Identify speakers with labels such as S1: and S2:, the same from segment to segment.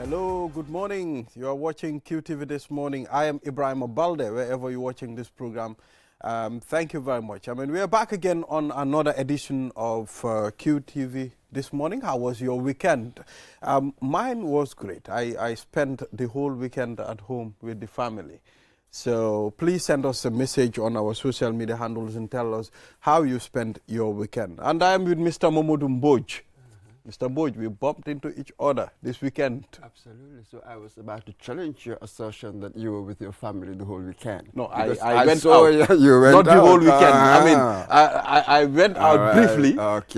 S1: Hello, good morning. You are watching QTV this morning. I am Ibrahim Abalde, wherever you're watching this program. Thank you very much. I mean, we are back again on another edition of QTV this morning. How was your weekend? Mine was great. I spent the whole weekend at home with the family. So please send us a message on our social media handles and tell us how you spent your weekend. And I am with Mr. Momodu Mboj. Mr. Mboj, we bumped into each other this weekend.
S2: Absolutely. So I was about to challenge your assertion that you were with your family the whole weekend.
S1: No, I went
S2: saw
S1: out.
S2: You went
S1: not the
S2: out.
S1: whole weekend. I mean, I went out briefly,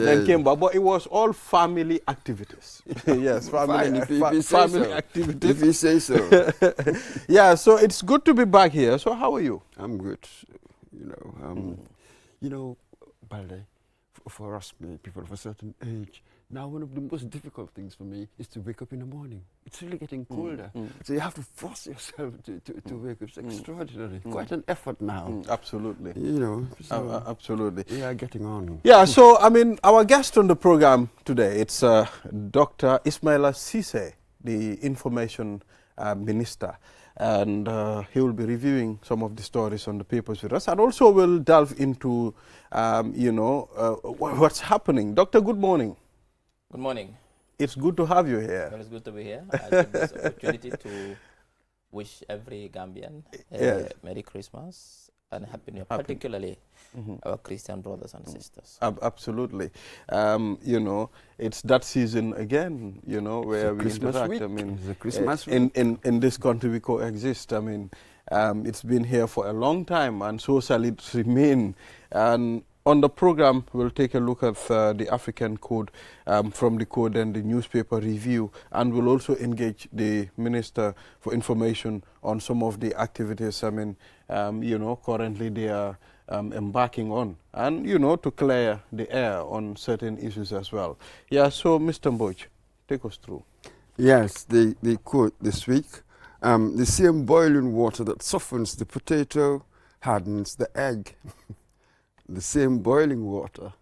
S1: then came back. But it was all family activities. Yes, family activities.
S2: If you say so.
S1: Yeah, so it's good to be back here. So how are you?
S2: I'm good. You know, Balde, for us people of a certain age, now one of the most difficult things for me is to wake up in the morning. It's really getting colder. So you have to force yourself to wake up. It's extraordinary. Quite an effort now.
S1: Absolutely.
S2: You know. So
S1: absolutely.
S2: We are getting on.
S1: Yeah, so I mean, our guest on the program today, it's Dr. Ismaila Ceesay, the Information Minister. And he will be reviewing some of the stories on the papers with us. And also we'll delve into, what's happening. Doctor, good morning.
S3: Good morning.
S1: It's good to have you here.
S3: Well, it's good to be here. I take this opportunity to wish every Gambian a Merry Christmas and Happy New Year, particularly our Christian brothers and sisters.
S1: Absolutely. It's that season again, where we interact.
S2: Week.
S1: I mean,
S2: it's a Christmas week.
S1: In this country we coexist. I mean, it's been here for a long time, and so shall it remain. And on the program, we'll take a look at the African code from the code and the newspaper review, and we'll also engage the Minister for Information on some of the activities, I mean, currently they are embarking on, and, to clear the air on certain issues as well. Yeah, so Mr. Mboj, take us through.
S2: Yes, the quote this week, the same boiling water that softens the potato hardens the egg. The same boiling water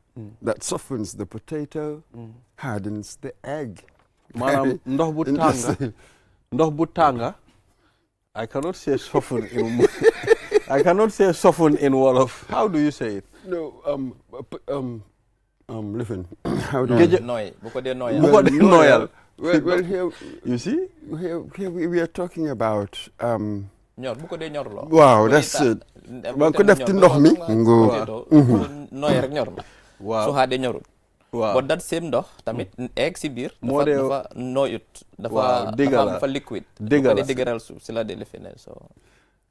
S2: that softens the potato hardens the egg.
S1: Manam ndox bu tanga. I cannot say soften in I cannot say soften in Wolof. How do you say it?
S2: No, listen. How do you
S1: Noyal.
S2: Well, here
S1: you see?
S2: Here we are talking about
S3: Wow,
S2: that's it.
S3: Wow.
S2: So
S3: but that same ndox tamit egg si biir dafa noyut dafa liquid dëgëral suuf si la so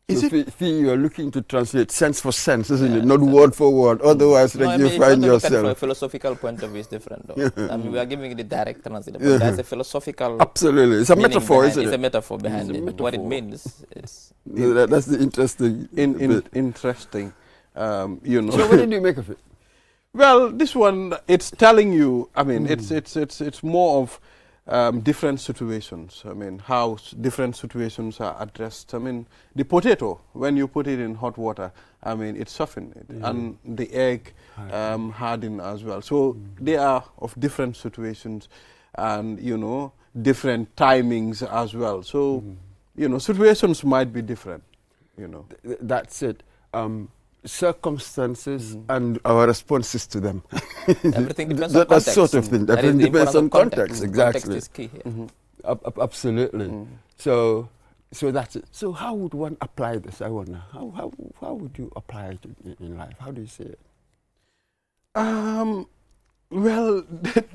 S2: you are looking to translate sense for sense, isn't it? Not word for word. Otherwise, you find yourself.
S3: From a philosophical point of view, is different, though. I mean, we are giving it the direct translation, but there's a philosophical.
S2: Absolutely, it's a metaphor, isn't it?
S3: It's a metaphor behind it. What it means, it's.
S2: That's the interesting.
S1: Interesting.
S2: So, what did you make of it?
S1: Well, this one, it's telling you. I mean, it's more of. Different situations. I mean, how different situations are addressed. I mean, the potato, when you put it in hot water, I mean, it softens it. And the egg harden as well. So they are of different situations and, different timings as well. So, situations might be different,
S2: That's it. Circumstances and our responses to them.
S3: Everything depends on context.
S2: That sort of thing. Everything depends on context. Exactly.
S3: Context is key here.
S2: Absolutely. So that's it. So how would one apply this? I wonder. How would you apply it in life? How do you see it?
S1: Well,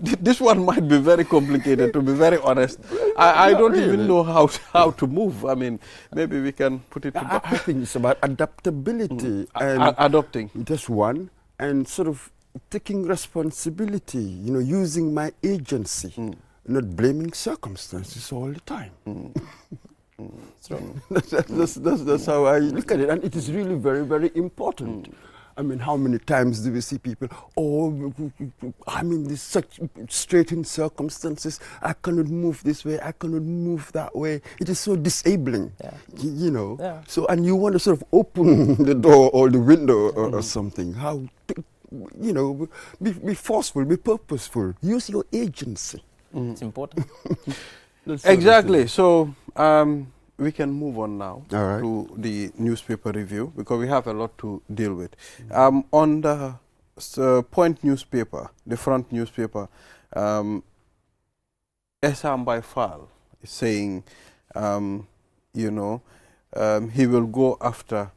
S1: this one might be very complicated, to be very honest. I don't even know how to move. I mean, maybe we can put it to
S2: I think it's about adaptability.
S1: And adopting.
S2: Just one, and sort of taking responsibility, using my agency, not blaming circumstances all the time. That's how I look at it, and it is really very, very important. I mean, how many times do we see people, I'm in this such straitened circumstances, I cannot move this way, I cannot move that way. It is so disabling,
S3: Yeah.
S2: So, and you want to sort of open the door or the window or something. How, be forceful, be purposeful, use your agency.
S3: It's important.
S2: That's what
S1: Exactly. So we can move on now
S2: All right.
S1: to the newspaper review because we have a lot to deal with. On the Point newspaper, the front newspaper, Esam by Fall is saying, you know, he will go after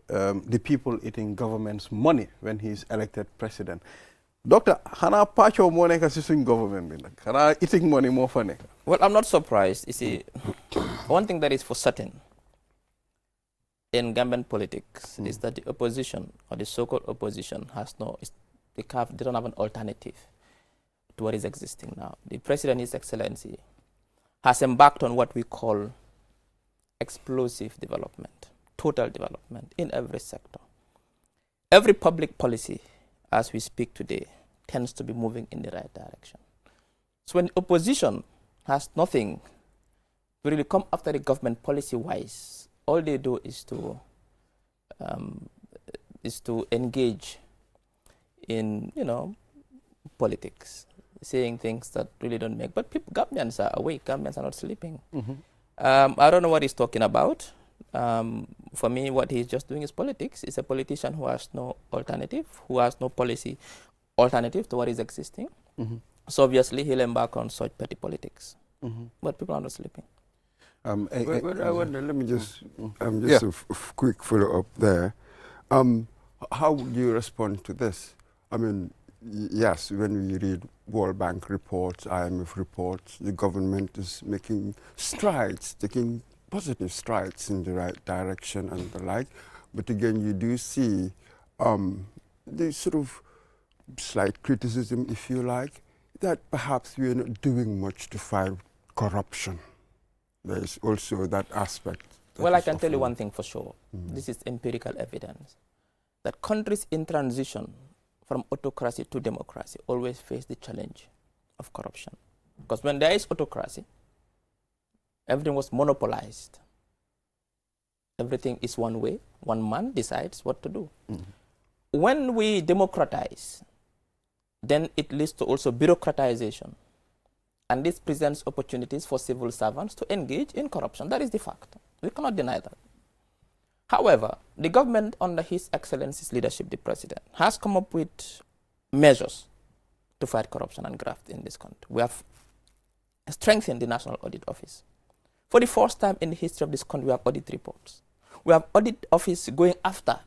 S1: the people eating government's money when he is elected president. Doctor, hana pacho mo neka si suñ government bi nak hana eating money mo fa nek.
S3: Well, I'm not surprised. You see, one thing that is for certain in Gambian politics is that the opposition or the so-called opposition has they don't have an alternative to what is existing now. The President, His Excellency, has embarked on what we call explosive development, total development in every sector. Every public policy, as we speak today, tends to be moving in the right direction. So when opposition has nothing to really come after the government policy-wise, all they do is to engage in, politics, saying things that really don't make. But Gambians are awake. Gambians are not sleeping. I don't know what he's talking about. For me, what he's just doing is politics. He's a politician who has no alternative, who has no policy alternative to what is existing. So obviously, he'll embark on such petty politics. But people are not sleeping.
S2: Let me just a quick follow-up there. How would you respond to this? I mean, yes, when we read World Bank reports, IMF reports, the government is making strides, taking positive strides in the right direction and the like. But again, you do see the sort of slight criticism, if you like, that perhaps we are not doing much to fight corruption. There is also that aspect.
S3: Well, I can tell you one thing for sure. This is empirical evidence that countries in transition from autocracy to democracy always face the challenge of corruption. Because when there is autocracy, everything was monopolized. Everything is one way. One man decides what to do. When we democratize, then it leads to also bureaucratization. And this presents opportunities for civil servants to engage in corruption. That is the fact. We cannot deny that. However, the government under His Excellency's leadership, the President, has come up with measures to fight corruption and graft in this country. We have strengthened the National Audit Office. For the first time in the history of this country, we have audit reports. We have audit office going after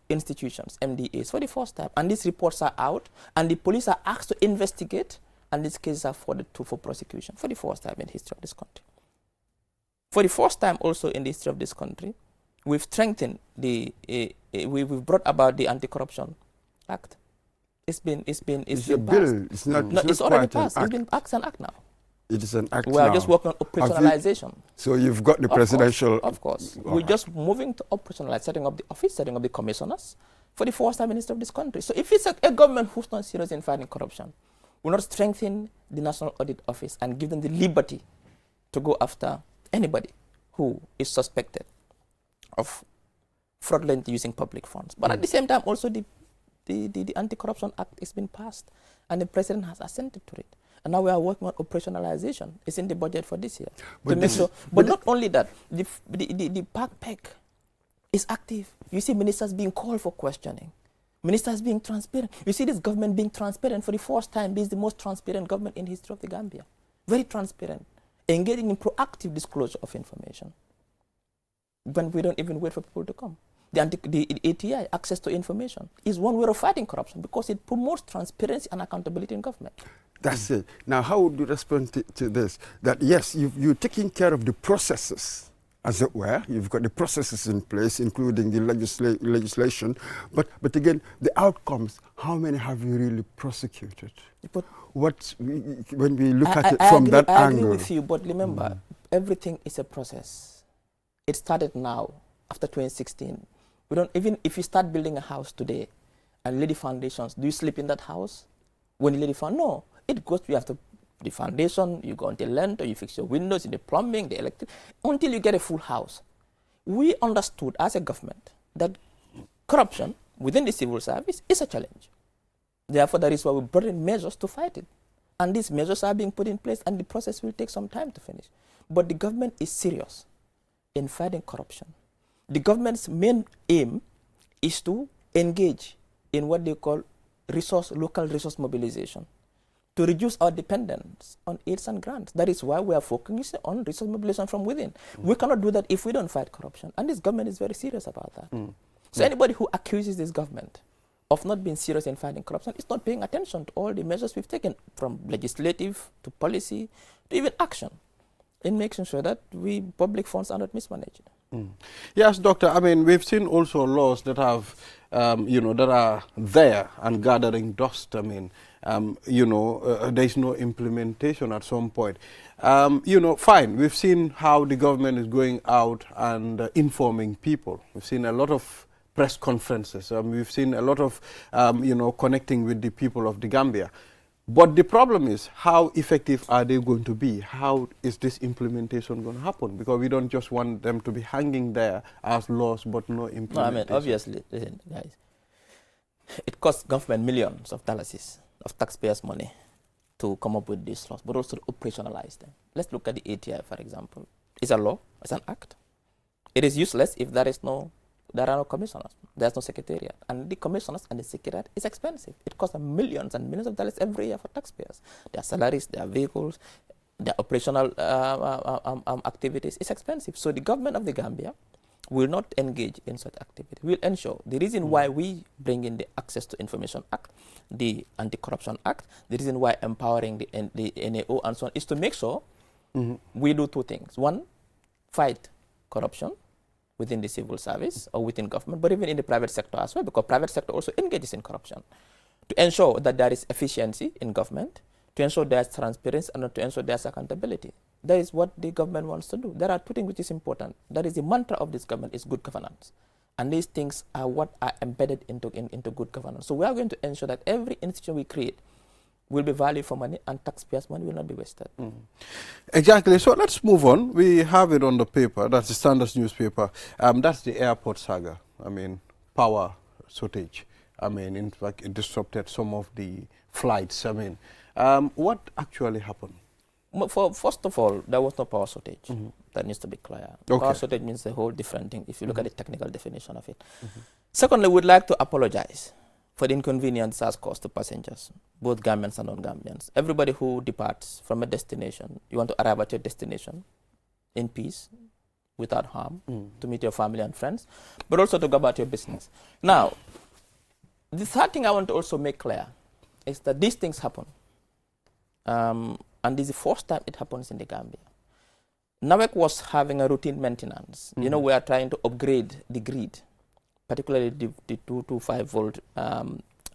S3: institutions, MDAs, for the first time. And these reports are out, and the police are asked to investigate, and these cases are forwarded for prosecution for the first time in the history of this country. For the first time also in the history of this country, we've strengthened we've brought about the Anti-Corruption Act. It's been
S2: a
S3: passed.
S2: bill. It's not.
S3: No, it's already passed. It's been an act now.
S2: It is an act
S3: We are
S2: now.
S3: just working on operationalization.
S2: So you've got the presidential.
S3: Of course. We're just moving to operationalize, setting up the office, setting up the commissioners for the first time in the history of this country. So if it's a government who's not serious in fighting corruption, will not strengthen the National Audit Office and give them the liberty to go after anybody who is suspected of fraudulently using public funds. But at the same time, also the Anti-Corruption Act has been passed, and the President has assented to it. And now we are working on operationalization. It's in the budget for this year. But not only that, the PAC is active. You see ministers being called for questioning. Ministers being transparent. You see this government being transparent for the first time. This is the most transparent government in the history of the Gambia. Very transparent. Engaging in proactive disclosure of information. When we don't even wait for people to come. The ATI, access to information, is one way of fighting corruption because it promotes transparency and accountability in government.
S2: That's it. Now, how would you respond to this? That yes, you're taking care of the processes, as it were. You've got the processes in place, including the legislation. But again, the outcomes, how many have you really prosecuted? But when we look at it from that angle.
S3: I agree with you, but remember, everything is a process. It started now, after 2016. We don't, even if you start building a house today and lay the foundations, do you sleep in that house? When you lay the foundation, no. It goes, you have to, the foundation, you go on the length, or you fix your windows, in the plumbing, the electric, until you get a full house. We understood as a government that corruption within the civil service is a challenge. Therefore, that is why we brought in measures to fight it. And these measures are being put in place, and the process will take some time to finish. But the government is serious in fighting corruption. The government's main aim is to engage in what they call local resource mobilization, to reduce our dependence on aids and grants. That is why we are focusing on resource mobilization from within. We cannot do that if we don't fight corruption. And this government is very serious about that. So anybody who accuses this government of not being serious in fighting corruption is not paying attention to all the measures we've taken, from legislative to policy to even action, in making sure that public funds are not mismanaged.
S1: Yes, Doctor. I mean, we've seen also laws that have, that are there and gathering dust. I mean, there's no implementation at some point. Fine. We've seen how the government is going out and informing people. We've seen a lot of press conferences. We've seen a lot of, connecting with the people of the Gambia. But the problem is, how effective are they going to be? How is this implementation going to happen? Because we don't just want them to be hanging there as laws, but no implementation.
S3: No, I mean, obviously, listen, guys, it costs government millions of dollars of taxpayers' money to come up with these laws, but also to operationalize them. Let's look at the ATI, for example. It's a law, it's an act. It is useless if there are no commissioners, there's no secretariat. And the commissioners and the secretariat is expensive. It costs millions and millions of dollars every year for taxpayers. Their salaries, their vehicles, their operational activities. It's expensive. So the government of the Gambia will not engage in such activity. We'll ensure. The reason why we bring in the Access to Information Act, the Anti-Corruption Act, the reason why empowering the NAO and so on is to make sure we do two things. One, fight corruption within the civil service or within government, but even in the private sector as well, because private sector also engages in corruption. To ensure that there is efficiency in government, to ensure there's transparency, and to ensure there's accountability. That is what the government wants to do. There are two things which is important. That is the mantra of this government is good governance. And these things are what are embedded into good governance. So we are going to ensure that every institution we create will be value for money, and taxpayers' money will not be wasted.
S1: Exactly. So let's move on. We have it on the paper. That's the Standards newspaper. That's the airport saga. I mean, power shortage. I mean, in fact, it disrupted some of the flights. I mean, what actually happened?
S3: First of all, there was no power shortage. That needs to be clear.
S1: Okay.
S3: Power shortage means a whole different thing if you look at the technical definition of it. Secondly, we'd like to apologize for the inconvenience has caused to passengers, both Gambians and non-Gambians. Everybody who departs from a destination, you want to arrive at your destination in peace, without harm, to meet your family and friends, but also to go about your business. Now, the third thing I want to also make clear is that these things happen. And this is the first time it happens in the Gambia. NAWEC was having a routine maintenance. We are trying to upgrade the grid, particularly the 225 volt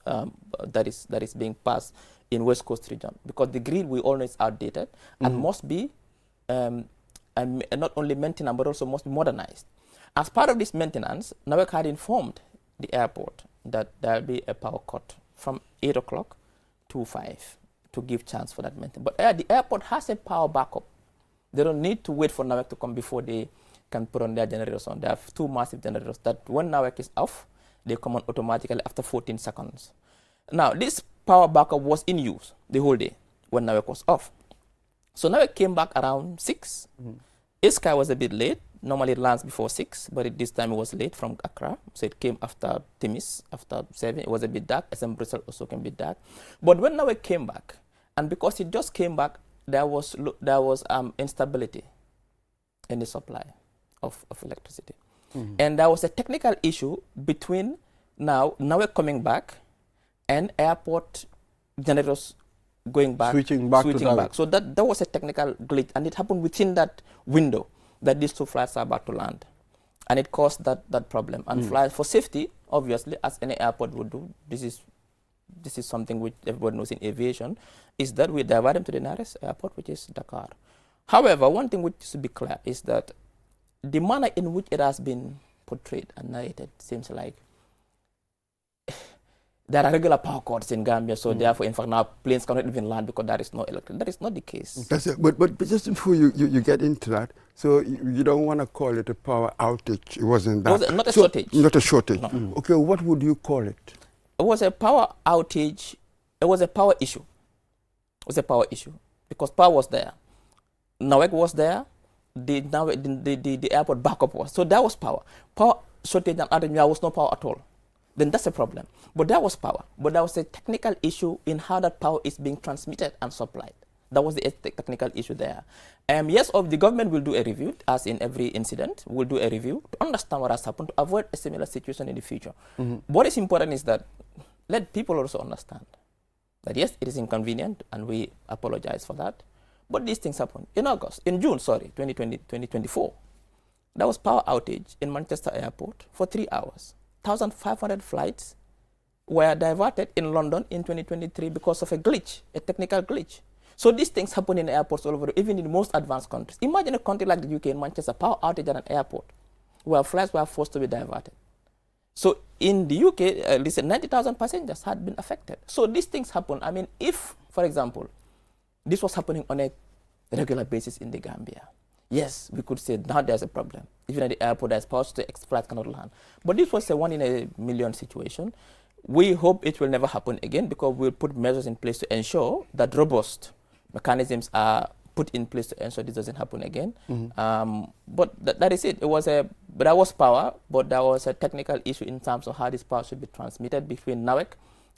S3: that is being passed in West Coast region, because the grid we all know is outdated and must be not only maintained but also must be modernized. As part of this maintenance, NAWEC had informed the airport that there will be a power cut from 8 o'clock to 5 to give chance for that maintenance. But the airport has a power backup. They don't need to wait for NAWEC to come before they can put on their generators on. They have two massive generators that when NAWEC is off, they come on automatically after 14 seconds. Now, this power backup was in use the whole day when NAWEC was off. So NAWEC came back around 6. Sky was a bit late. Normally it lands before 6, but this time it was late from Accra. So it came after Timis, after 7. It was a bit dark. SM Bristol also came a bit dark. But when NAWEC came back, and because it just came back, there was instability in the supply of electricity. And there was a technical issue between NAWEC coming back and airport generators going back,
S1: switching back.
S3: So that was a technical glitch, and it happened within that window that these two flights are about to land. And it caused that problem. And flights for safety, obviously, as any airport would do, this is something which everybody knows in aviation, is that we divert them to the nearest airport, which is Dakar. However, one thing which should be clear is that the manner in which it has been portrayed and narrated seems like there are regular power cuts in Gambia, so therefore, in fact, now planes cannot even land because there is no electricity. That is not the case.
S2: That's it. But just before you get into that, so you don't want to call it a power outage. It wasn't that.
S3: It was not a shortage.
S2: Not a shortage.
S3: No.
S2: Okay, what would you call it?
S3: It was a power outage. It was a power issue. was a power issue because power was there. Nawek was there. The airport backup was. So that was power. Power shortage and outage, there was no power at all. Then that's a problem. But that was power. But there was a technical issue in how that power is being transmitted and supplied. That was the technical issue there. Yes, the government will do a review, as in every incident, will do a review to understand what has happened, to avoid a similar situation in the future. What is important is that let people also understand that yes, it is inconvenient, and we apologize for that. But these things happen. In June, 2024, there was power outage in Manchester Airport for 3 hours. 1,500 flights were diverted in London in 2023 because of a glitch, a technical glitch. So these things happen in airports all over, even in the most advanced countries. Imagine a country like the UK, in Manchester, power outage at an airport where flights were forced to be diverted. So in the UK, at least 90,000 passengers had been affected. So these things happen. I mean, if, for example, this was happening on a regular basis in the Gambia, yes, we could say now there's a problem. Even at the airport, there's power to flights cannot land. But this was a 1 in a million situation. We hope it will never happen again because we'll put measures in place to ensure that robust mechanisms are put in place to ensure this doesn't happen again. But that is it. But there was power, but there was a technical issue in terms of how this power should be transmitted between NAWEC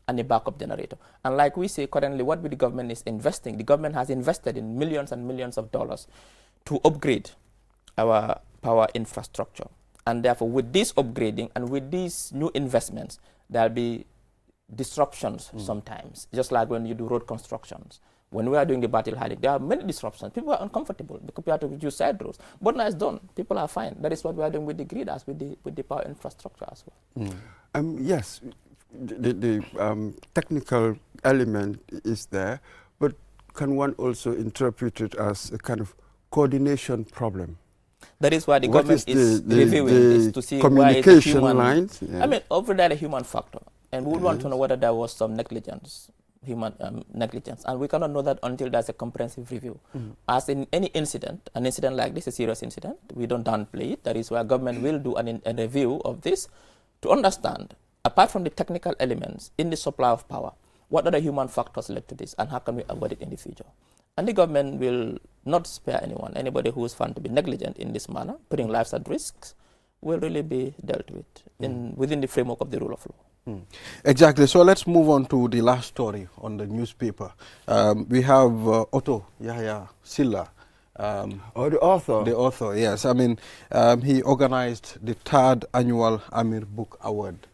S3: and the backup generator. And like we say currently, what the government is investing, the government has invested in millions and millions of dollars to upgrade our power infrastructure. And therefore, with this upgrading and with these new investments, there'll be disruptions sometimes, just like when you do road constructions. When we are doing the battle hiding, there are many disruptions. People are uncomfortable because we have to use side roads. But now it's done. People are fine. That is what we are doing with the grid, as with the power infrastructure as well.
S2: Yes, the technical element is there, but can one also interpret it as a kind of coordination problem?
S3: That is why the government is reviewing this to see
S2: communication
S3: why
S2: lines.
S3: Yeah. I mean, over there, a human factor, and we would want to know whether there was some negligence, human negligence, and we cannot know that until there's a comprehensive review. As in any incident, an incident like this, a serious incident, we don't downplay it. That is why government will do a review of this to understand, apart from the technical elements in the supply of power, what other human factors led to this, and how can we avoid it in the future? And the government will not spare anyone. Anybody who is found to be negligent in this manner, putting lives at risk, will really be dealt with within the framework of the rule of law.
S1: Exactly. So let's move on to the last story on the newspaper. We have Otto Yahya Silla.
S2: The author.
S1: The author, yes. I mean, he organized the 3rd annual Amir Book Award,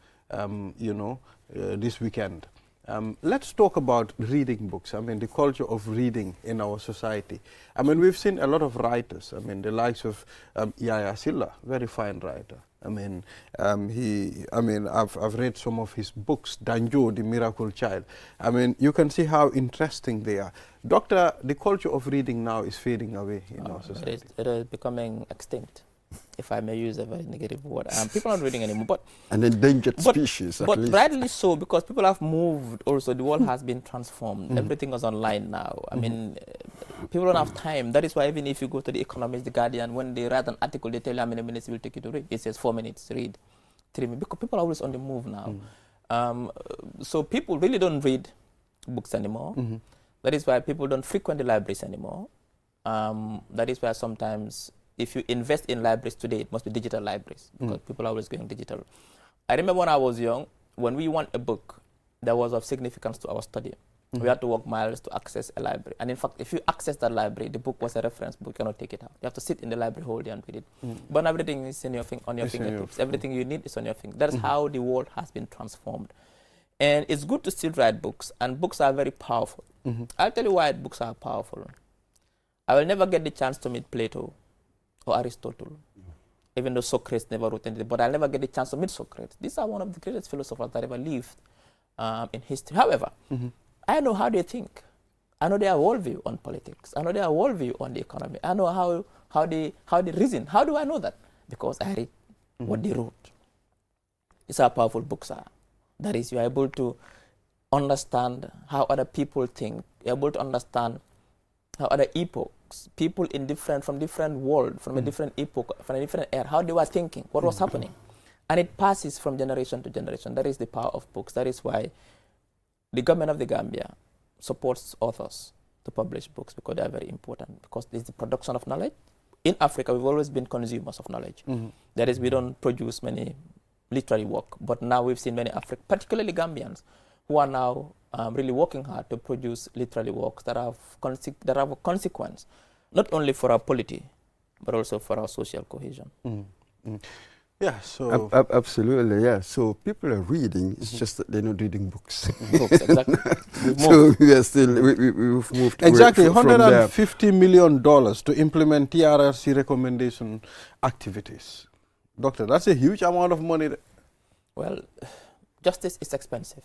S1: this weekend. Let's talk about reading books. I mean, the culture of reading in our society. I mean, we've seen a lot of writers. I mean, the likes of Yahya Silla, very fine writer. I mean, I've read some of his books, Danjo, The Miracle Child. I mean, you can see how interesting they are. Doctor, the culture of reading now is fading away in our society.
S3: It is becoming extinct, if I may use a very negative word. People are not reading anymore. An
S2: endangered species, at least.
S3: But rightly so, because people have moved also. The world has been transformed. Everything is online now. I mean, people don't have time. That is why even if you go to The Economist, The Guardian, when they write an article, they tell you how many minutes it will take you to read. It says 4 minutes, read 3 minutes. Because people are always on the move now. So people really don't read books anymore. That is why people don't frequent the libraries anymore. That is why sometimes if you invest in libraries today, it must be digital libraries because people are always going digital. I remember when I was young, when we want a book that was of significance to our study, we had to walk miles to access a library. And in fact, if you access that library, the book was a reference book, you cannot take it out. You have to sit in the library whole day and read it. But everything is on your fingertips. Everything you need is on your finger. That is how the world has been transformed. And it's good to still write books, and books are very powerful. I'll tell you why books are powerful. I will never get the chance to meet Plato or Aristotle, even though Socrates never wrote anything, but I'll never get the chance to meet Socrates. These are one of the greatest philosophers that ever lived in history. However, I know how they think. I know their worldview on politics. I know their worldview on the economy. I know how they reason. How do I know that? Because I read what they wrote. These are powerful books are. That is, you are able to understand how other people think. You're able to understand how other epochs, people from different world, from a different epoch, from a different era, how they were thinking, what was happening. And it passes from generation to generation. That is the power of books. That is why the government of the Gambia supports authors to publish books because they are very important, because it's the production of knowledge. In Africa, we've always been consumers of knowledge. That is, we don't produce many literary work, but now we've seen many Africans, particularly Gambians, who are now really working hard to produce literary works that have a consequence, not only for our polity, but also for our social cohesion.
S1: Yeah, so...
S2: Absolutely, yeah. So people are reading, it's just that they're not reading books.
S3: Books, exactly.
S2: So we are still, we've moved
S1: exactly,
S2: away from there.
S1: $150 million to implement TRRC recommendation activities. Doctor, that's a huge amount of money.
S3: Well, justice is expensive,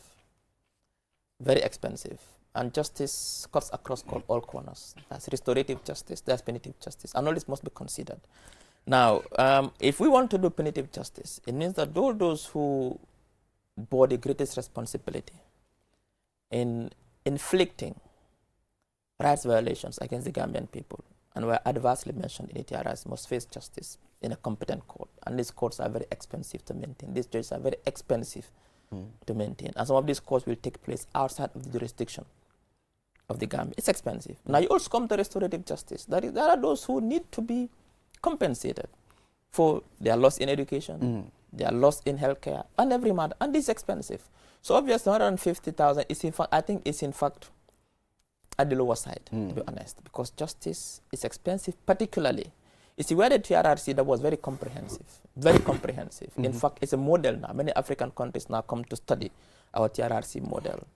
S3: very expensive. And justice cuts across all corners. There's restorative justice, there's punitive justice, and all this must be considered. Now, if we want to do punitive justice, it means that all those who bore the greatest responsibility in inflicting rights violations against the Gambian people and were adversely mentioned in the TRS must face justice in a competent court. And these courts are very expensive to maintain. These judges are very expensive to maintain. And some of these courts will take place outside of the jurisdiction of the Gambia. It's expensive. Now, you also come to restorative justice. There are those who need to be compensated for their loss in education, their loss in healthcare, and every matter, and this is expensive. So obviously 150,000 is in fact, I think it's in fact at the lower side, to be honest, because justice is expensive, particularly. You see, where the TRRC that was very comprehensive, very comprehensive. In fact, it's a model now. Many African countries now come to study our TRRC model.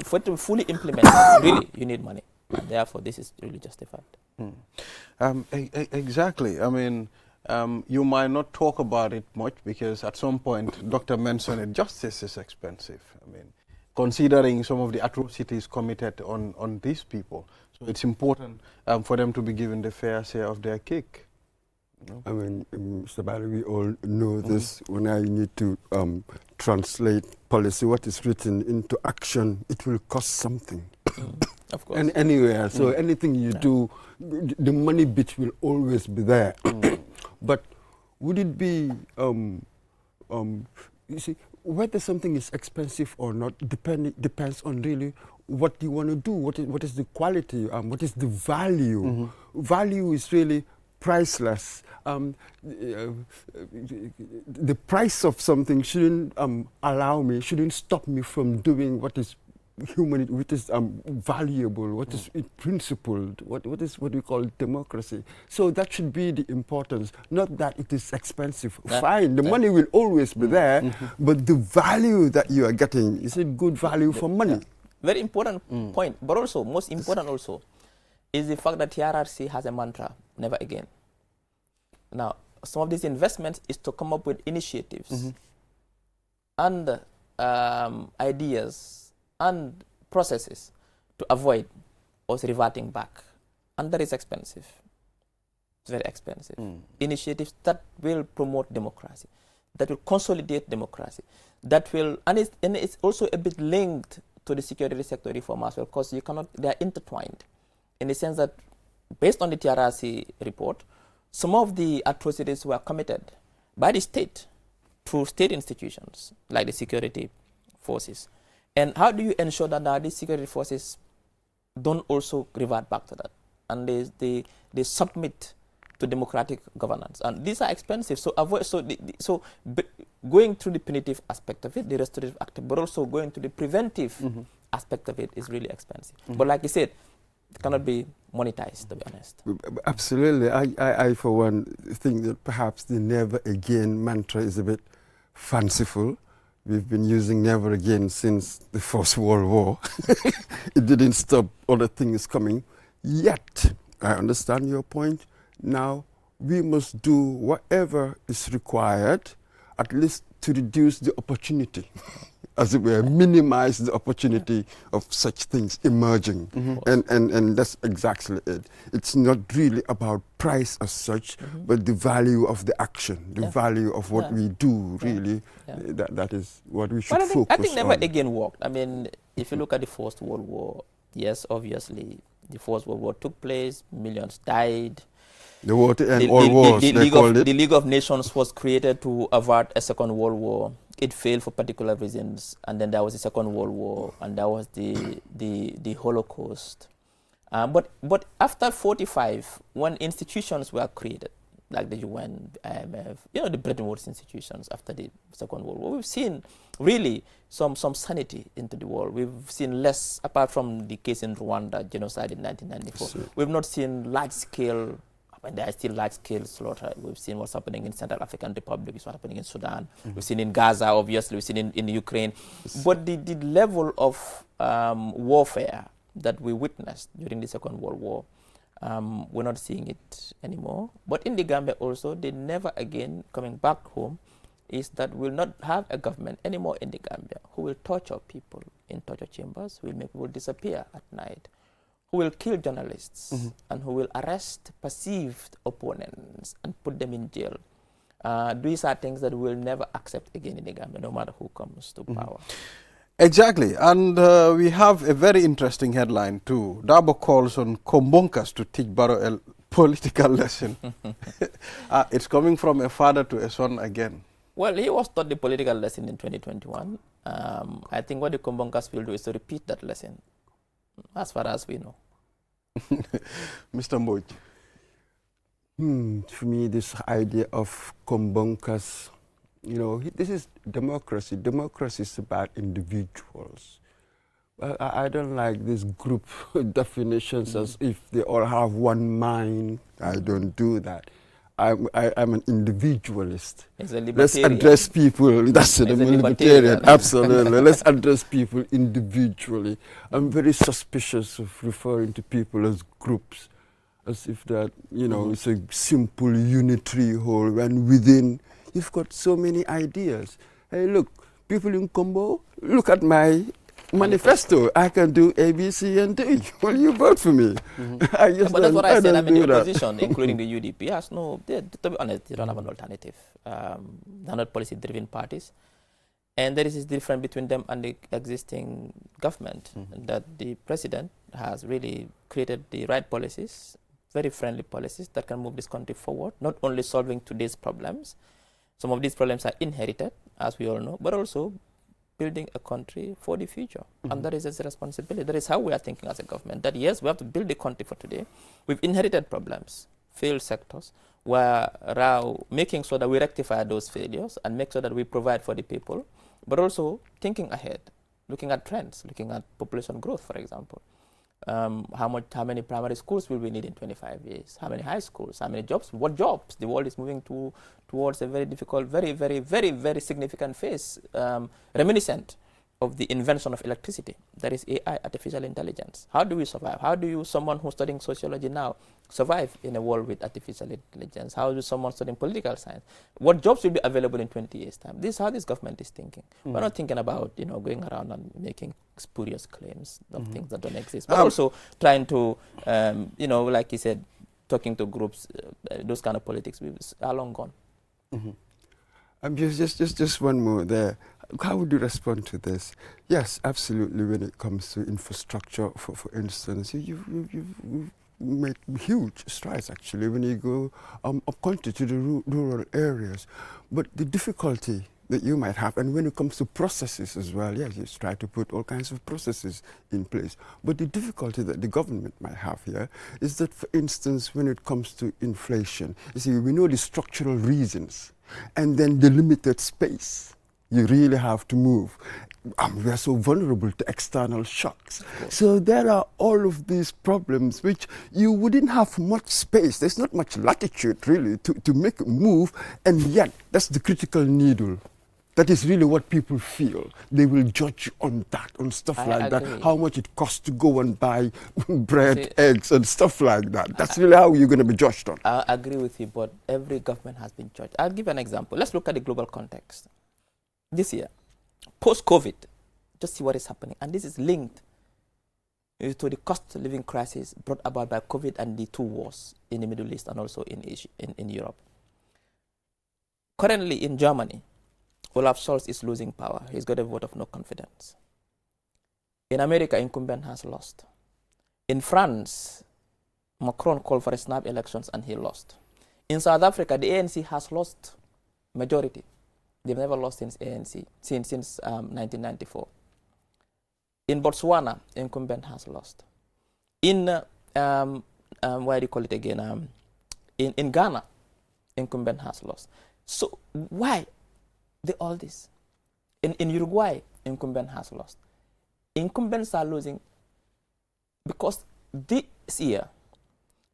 S3: For it to fully implement it, really, you need money. And therefore, this is really justified.
S1: Exactly. I mean, you might not talk about it much because at some point, Dr. mentioned it, justice is expensive. I mean, considering some of the atrocities committed on these people. So it's important for them to be given the fair share of their cake. You know?
S2: I mean, Mr. Barry, we all know this. When I need to translate policy, what is written into action, it will cost something.
S3: Of course.
S2: And anywhere, so anything you do, the money bit will always be there. But would it be, you see, whether something is expensive or not depends on really what you want to do, what is the quality, what is the value. Value is really priceless. The price of something shouldn't shouldn't stop me from doing what is human, what is valuable, what is principled, what is what we call democracy. So that should be the importance, not that it is expensive. Fine, the money will always be there, but the value that you are getting, is it good value for money?
S3: Very important point, but also, most important also, is the fact that TRRC has a mantra, never again. Now, some of these investments is to come up with initiatives and ideas and processes to avoid us reverting back. And that is expensive. It's very expensive. Initiatives that will promote democracy, that will consolidate democracy, that will, and it's also a bit linked to the security sector reform as well, because you cannot, they are intertwined in the sense that based on the TRRC report, some of the atrocities were committed by the state through state institutions like the security forces. And how do you ensure that now these security forces don't also revert back to that? And they submit to democratic governance. And these are expensive. So going through the punitive aspect of it, the restorative aspect, but also going to the preventive aspect of it is really expensive. But like you said, it cannot be monetized, to be honest.
S2: Absolutely. I for one, think that perhaps the never again mantra is a bit fanciful. We've been using never again since the First World War. It didn't stop other things coming. Yet, I understand your point. Now, we must do whatever is required, at least to reduce the opportunity, as it were, minimize the opportunity of such things emerging. And that's exactly it. It's not really about price as such, but the value of the action, the value of what we do, really. That is what we should focus on.
S3: I think never again worked. I mean, if you look at the First World War, yes, obviously, the First World War took place, millions died.
S2: The war to end all wars, they called it.
S3: The League of Nations was created to avert a Second World War. It failed for particular reasons, and then there was the Second World War, and there was the Holocaust. But after 45, when institutions were created, like the UN, IMF, the Bretton Woods institutions after the Second World War, we've seen really some sanity into the world. We've seen less, apart from the case in Rwanda, genocide in 1994. We've not seen large-scale, there are still large-scale slaughter. We've seen what's happening in Central African Republic, what's happening in Sudan. We've seen in Gaza, obviously. We've seen in Ukraine. But the level of warfare that we witnessed during the Second World War, we're not seeing it anymore. But in the Gambia also, they never again, coming back home, is that we'll not have a government anymore in the Gambia who will torture people in torture chambers, who will make people disappear at night, who will kill journalists, and who will arrest perceived opponents and put them in jail. These are things that we'll never accept again in the Gambia, no matter who comes to power.
S1: Exactly, and we have a very interesting headline too. Dabo calls on Kombonkas to teach Barrow a political lesson. It's coming from a father to a son again.
S3: Well, he was taught the political lesson in 2021. I think what the Kombonkas will do is to repeat that lesson, as far as we know.
S1: Mr. Mboj.
S2: For me, this idea of Kombonkas, this is democracy. Democracy is about individuals. I don't like these group definitions as if they all have one mind. I don't do that. I'm an individualist. Let's address people. That's it. I'm a libertarian. Absolutely. Let's address people individually. I'm very suspicious of referring to people as groups, as if that it's a simple unitary whole. When within you've got so many ideas. Hey, look, people in Combo, look at my manifesto. I can do A, B, C, and D. Will you vote for me?
S3: But that's what I said. I mean, the opposition, including the UDP, has no, to be honest, they don't have an alternative. They're not policy-driven parties. And there is this difference between them and the existing government, that the president has really created the right policies, very friendly policies that can move this country forward, not only solving today's problems. Some of these problems are inherited, as we all know, but also building a country for the future. And that is his responsibility. That is how we are thinking as a government, that yes, we have to build the country for today. We've inherited problems, failed sectors. We're now making sure that we rectify those failures and make sure that we provide for the people, but also thinking ahead, looking at trends, looking at population growth, for example. How many primary schools will we need in 25 years? How many high schools? How many jobs? What jobs? The world is moving towards a very difficult, very significant phase, reminiscent of the invention of electricity. That is AI, artificial intelligence. How do we survive? How do someone who's studying sociology now, survive in a world with artificial intelligence? How does someone studying political science? What jobs will be available in 20 years' time? This is how this government is thinking. We're not thinking about going around and making spurious claims of things that don't exist, but also trying to, like you said, talking to groups, those kind of politics are long gone.
S2: Just one more there. How would you respond to this? Yes, absolutely. When it comes to infrastructure, for instance, you've made huge strides actually when you go up country to the rural areas. But the difficulty that you might have, and when it comes to processes as well, yes, you try to put all kinds of processes in place. But the difficulty that the government might have here is that, for instance, when it comes to inflation, you see, we know the structural reasons, and then the limited space you really have to move. We are so vulnerable to external shocks. So there are all of these problems which you wouldn't have much space. There's not much latitude really to make a move, and yet that's the critical needle. That is really what people feel. They will judge you on that, on stuff like that, how much it costs to go and buy bread, eggs, and stuff like that. That's really how you're going to be judged on.
S3: I agree with you, but every government has been judged. I'll give an example. Let's look at the global context. This year, post-COVID, just see what is happening. And this is linked to the cost of living crisis brought about by COVID and the two wars in the Middle East and also in Asia, in Europe. Currently in Germany, Olaf Scholz is losing power. He's got a vote of no confidence. In America, incumbent has lost. In France, Macron called for a snap elections and he lost. In South Africa, the ANC has lost majority. They've never lost since 1994. In Botswana, incumbent has lost. In Why do you call it again? In Ghana, incumbent has lost. So why all this? In Uruguay, incumbent has lost. Incumbents are losing because this year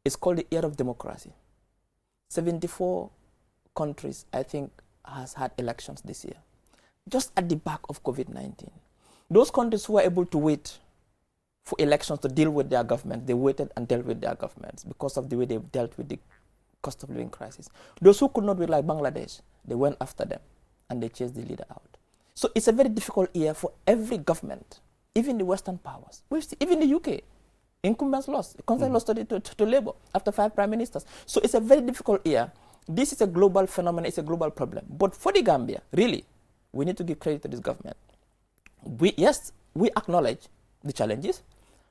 S3: is called the year of democracy. 74 countries, I think, has had elections this year, just at the back of COVID-19. Those countries who were able to wait for elections to deal with their government, they waited and dealt with their governments because of the way they've dealt with the cost of living crisis. Those who could not wait, like Bangladesh, they went after them and they chased the leader out. So it's a very difficult year for every government, even the Western powers. We've seen, even the UK, incumbents lost. The Conservative lost to Labour after 5 prime ministers. So it's a very difficult year. This is a global phenomenon. It's a global problem. But for the Gambia, really, we need to give credit to this government. Yes, we acknowledge the challenges.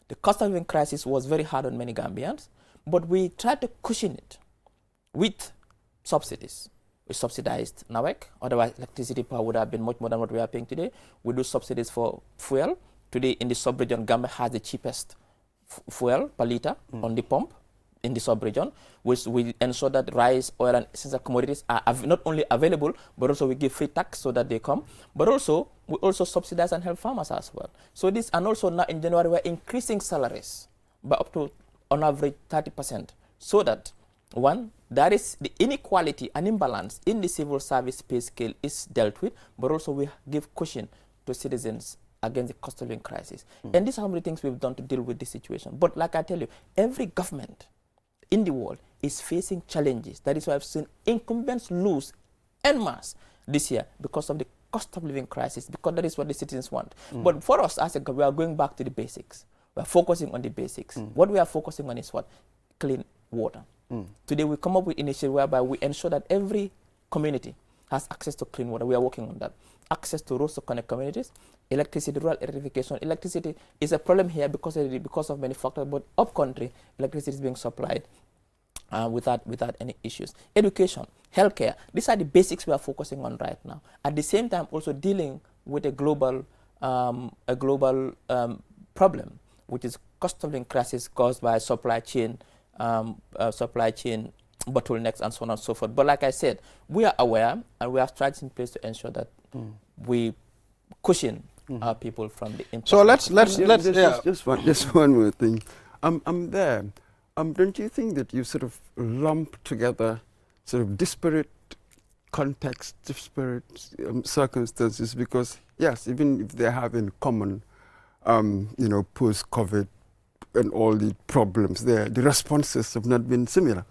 S3: The cost of living crisis was very hard on many Gambians, but we tried to cushion it with subsidies. We subsidized NAWEC, otherwise electricity power would have been much more than what we are paying today. We do subsidies for fuel. Today in the sub-region, Gambia has the cheapest fuel per liter on the pump in the sub-region, which we ensure that rice, oil, and essential commodities are not only available, but also we give free tax so that they come. But also, we also subsidize and help farmers as well. So this, and also now in January, we're increasing salaries by up to, on average, 30%, so that, one, that is the inequality and imbalance in the civil service pay scale is dealt with, but also we give cushion to citizens against the cost of living crisis. And these are how many things we've done to deal with this situation. But like I tell you, every government in the world is facing challenges. That is why I've seen incumbents lose en masse this year because of the cost of living crisis, because that is what the citizens want. But for us, as a government, we are going back to the basics. We are focusing on the basics. What we are focusing on is what? Clean water. Today we come up with initiatives whereby we ensure that every community has access to clean water. We are working on that. Access to roads to connect communities, electricity, rural electrification. Electricity is a problem here because of many factors, but up country, electricity is being supplied without any issues. Education, healthcare, these are the basics we are focusing on right now. At the same time, also dealing with a global problem, which is cost of living crisis caused by supply chain bottlenecks and so on and so forth. But like I said, we are aware and we have strategies in place to ensure that we cushion our people from the impact.
S1: So let's
S2: just one more thing. I'm there. Don't you think that you sort of lump together sort of disparate contexts, disparate circumstances? Because yes, even if they have in common, post-COVID and all the problems there, the responses have not been similar.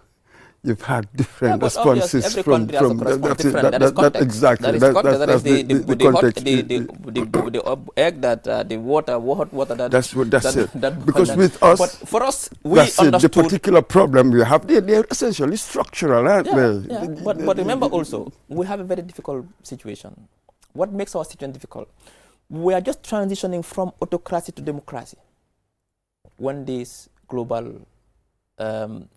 S2: You've had different responses
S3: every country has a response different. That is context.
S2: Exactly.
S3: That is
S2: the context.
S3: The egg that the hot water that.
S2: That's it.
S3: That
S2: because with us,
S3: but for us, we understood
S2: the particular problem we have. They're essentially structural, aren't they?
S3: Yeah. But remember also, we have a very difficult situation. What makes our situation difficult? We are just transitioning from autocracy to democracy when this global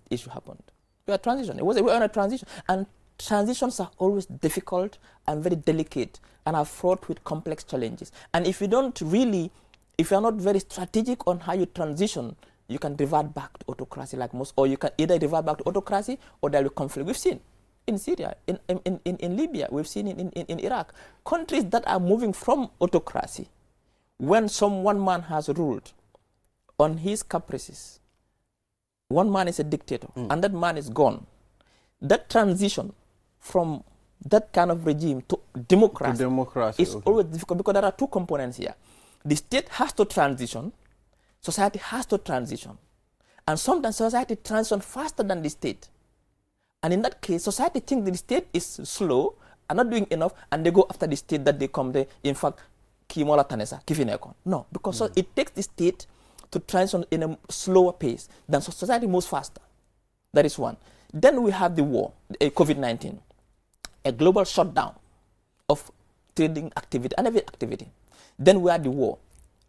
S3: issue happened. We are transitioning. We are on a transition. And transitions are always difficult and very delicate and are fraught with complex challenges. And if you are not very strategic on how you transition, you can revert back to autocracy like most, or you can either revert back to autocracy or there will be conflict. We've seen in Syria, in Libya, we've seen in Iraq, countries that are moving from autocracy when one man has ruled on his caprices. One man is a dictator, and that man is gone. That transition from that kind of regime to democracy is always difficult because there are two components here. The state has to transition, society has to transition. And sometimes society transitions faster than the state. And in that case, society thinks the state is slow and not doing enough, and they go after the state that they come there. In fact, Kimola Tanesa, Kifineko. No, because it takes the state to transition in a slower pace than society moves faster. That is one. Then we have the war, COVID-19, a global shutdown of trading activity and every activity. Then we have the war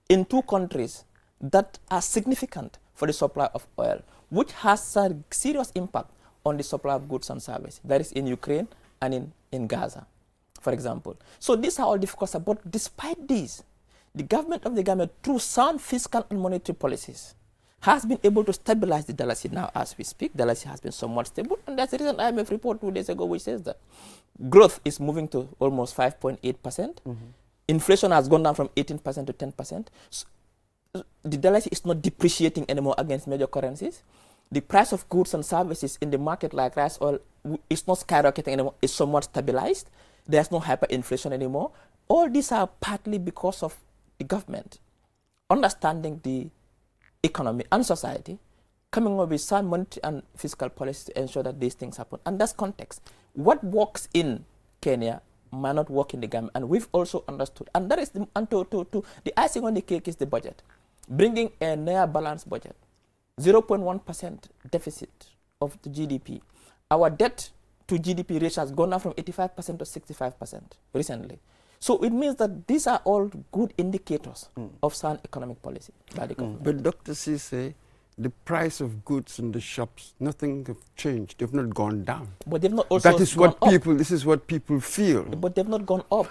S3: in two countries that are significant for the supply of oil, which has a serious impact on the supply of goods and services. That is in Ukraine and in Gaza, for example. So these are all difficult, but despite this, the government of the Gambia, through sound fiscal and monetary policies, has been able to stabilize the Dalasi now as we speak. Dalasi has been somewhat stable, and that's the reason IMF report 2 days ago which says that growth is moving to almost 5.8%. Inflation has gone down from 18% to 10%. So the Dalasi is not depreciating anymore against major currencies. The price of goods and services in the market like rice oil is not skyrocketing anymore. It's somewhat stabilized. There's no hyperinflation anymore. All these are partly because of the government understanding the economy and society, coming up with sound monetary and fiscal policy to ensure that these things happen. And that's context. What works in Kenya might not work in the Gambia, and we've also understood. And that is the icing on the cake is the budget. Bringing a near balanced budget, 0.1% deficit of the GDP. Our debt to GDP ratio has gone down from 85% to 65% recently. So it means that these are all good indicators of sound economic policy by the government.
S2: But Dr. Cisse, the price of goods in the shops, nothing have changed. They've not gone down.
S3: But they've not also
S2: That is
S3: gone
S2: what people. This is what people feel.
S3: But they've not gone up.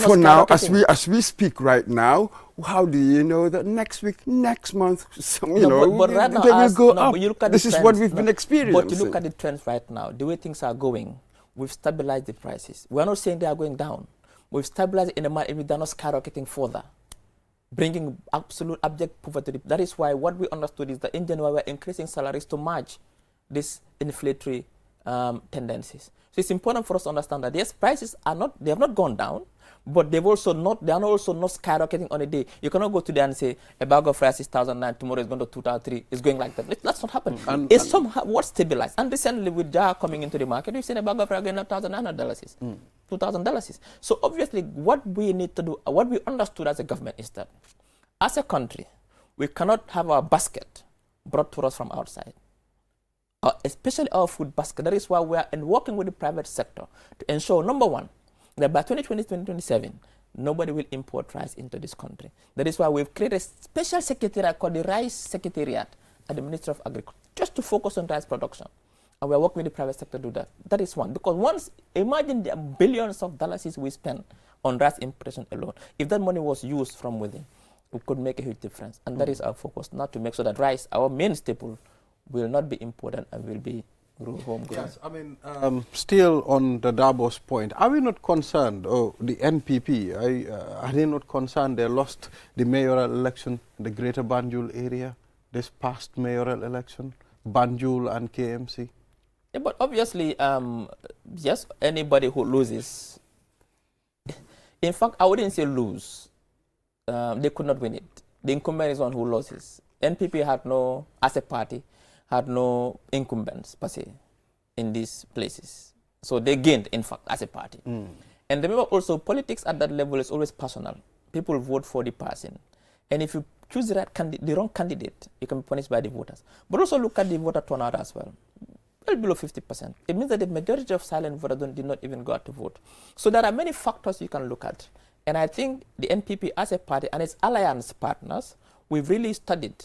S2: For now, as we speak right now, how do you know that next week, next month,
S3: but right now,
S2: they will go up?
S3: But you look at
S2: this
S3: the
S2: is
S3: trends,
S2: what we've been experiencing.
S3: But you look at the trends right now, the way things are going, we've stabilized the prices. We're not saying they are going down. We've stabilized in the market, they're not skyrocketing further, bringing absolute abject poverty. That is why what we understood is that in January we're increasing salaries to match these inflationary tendencies. So it's important for us to understand that yes, prices are not, they have not gone down, but they are also not skyrocketing on a day. You cannot go today and say a bag of rice is 1,009, tomorrow is going to 2,003. It's going like that. That's not happening. It's somehow stabilized. And recently with Jar coming into the market, we've seen a bag of rice going up $1,900, $2,000. So obviously what we need to do, what we understood as a government is that as a country, we cannot have our basket brought to us from outside. Especially our food basket. That is why we are working with the private sector to ensure, number one, that by 2020, 2027, nobody will import rice into this country. That is why we've created a special secretariat called the Rice Secretariat at the Ministry of Agriculture, just to focus on rice production. And we're working with the private sector to do that. That is one. Because imagine the billions of dollars we spend on rice importation alone. If that money was used from within, we could make a huge difference. And that is our focus, not to make sure that rice, our main staple, will not be imported and will be homegrown.
S1: Yes, I mean, still on the Davos point, are we not concerned, or the NPP, are they not concerned they lost the mayoral election in the Greater Banjul area, this past mayoral election, Banjul and KMC?
S3: Yeah, but obviously, yes, anybody who loses, in fact, I wouldn't say lose, they could not win it. The incumbent is one who loses. NPP had no, as a party, had no incumbents per se in these places. So they gained, in fact, as a party. And remember also, politics at that level is always personal. People vote for the person. And if you choose the wrong candidate, you can be punished by the voters. But also look at the voter turnout as well. Well below 50%. It means that the majority of silent voters did not even go out to vote. So there are many factors you can look at. And I think the NPP as a party and its alliance partners, we've really studied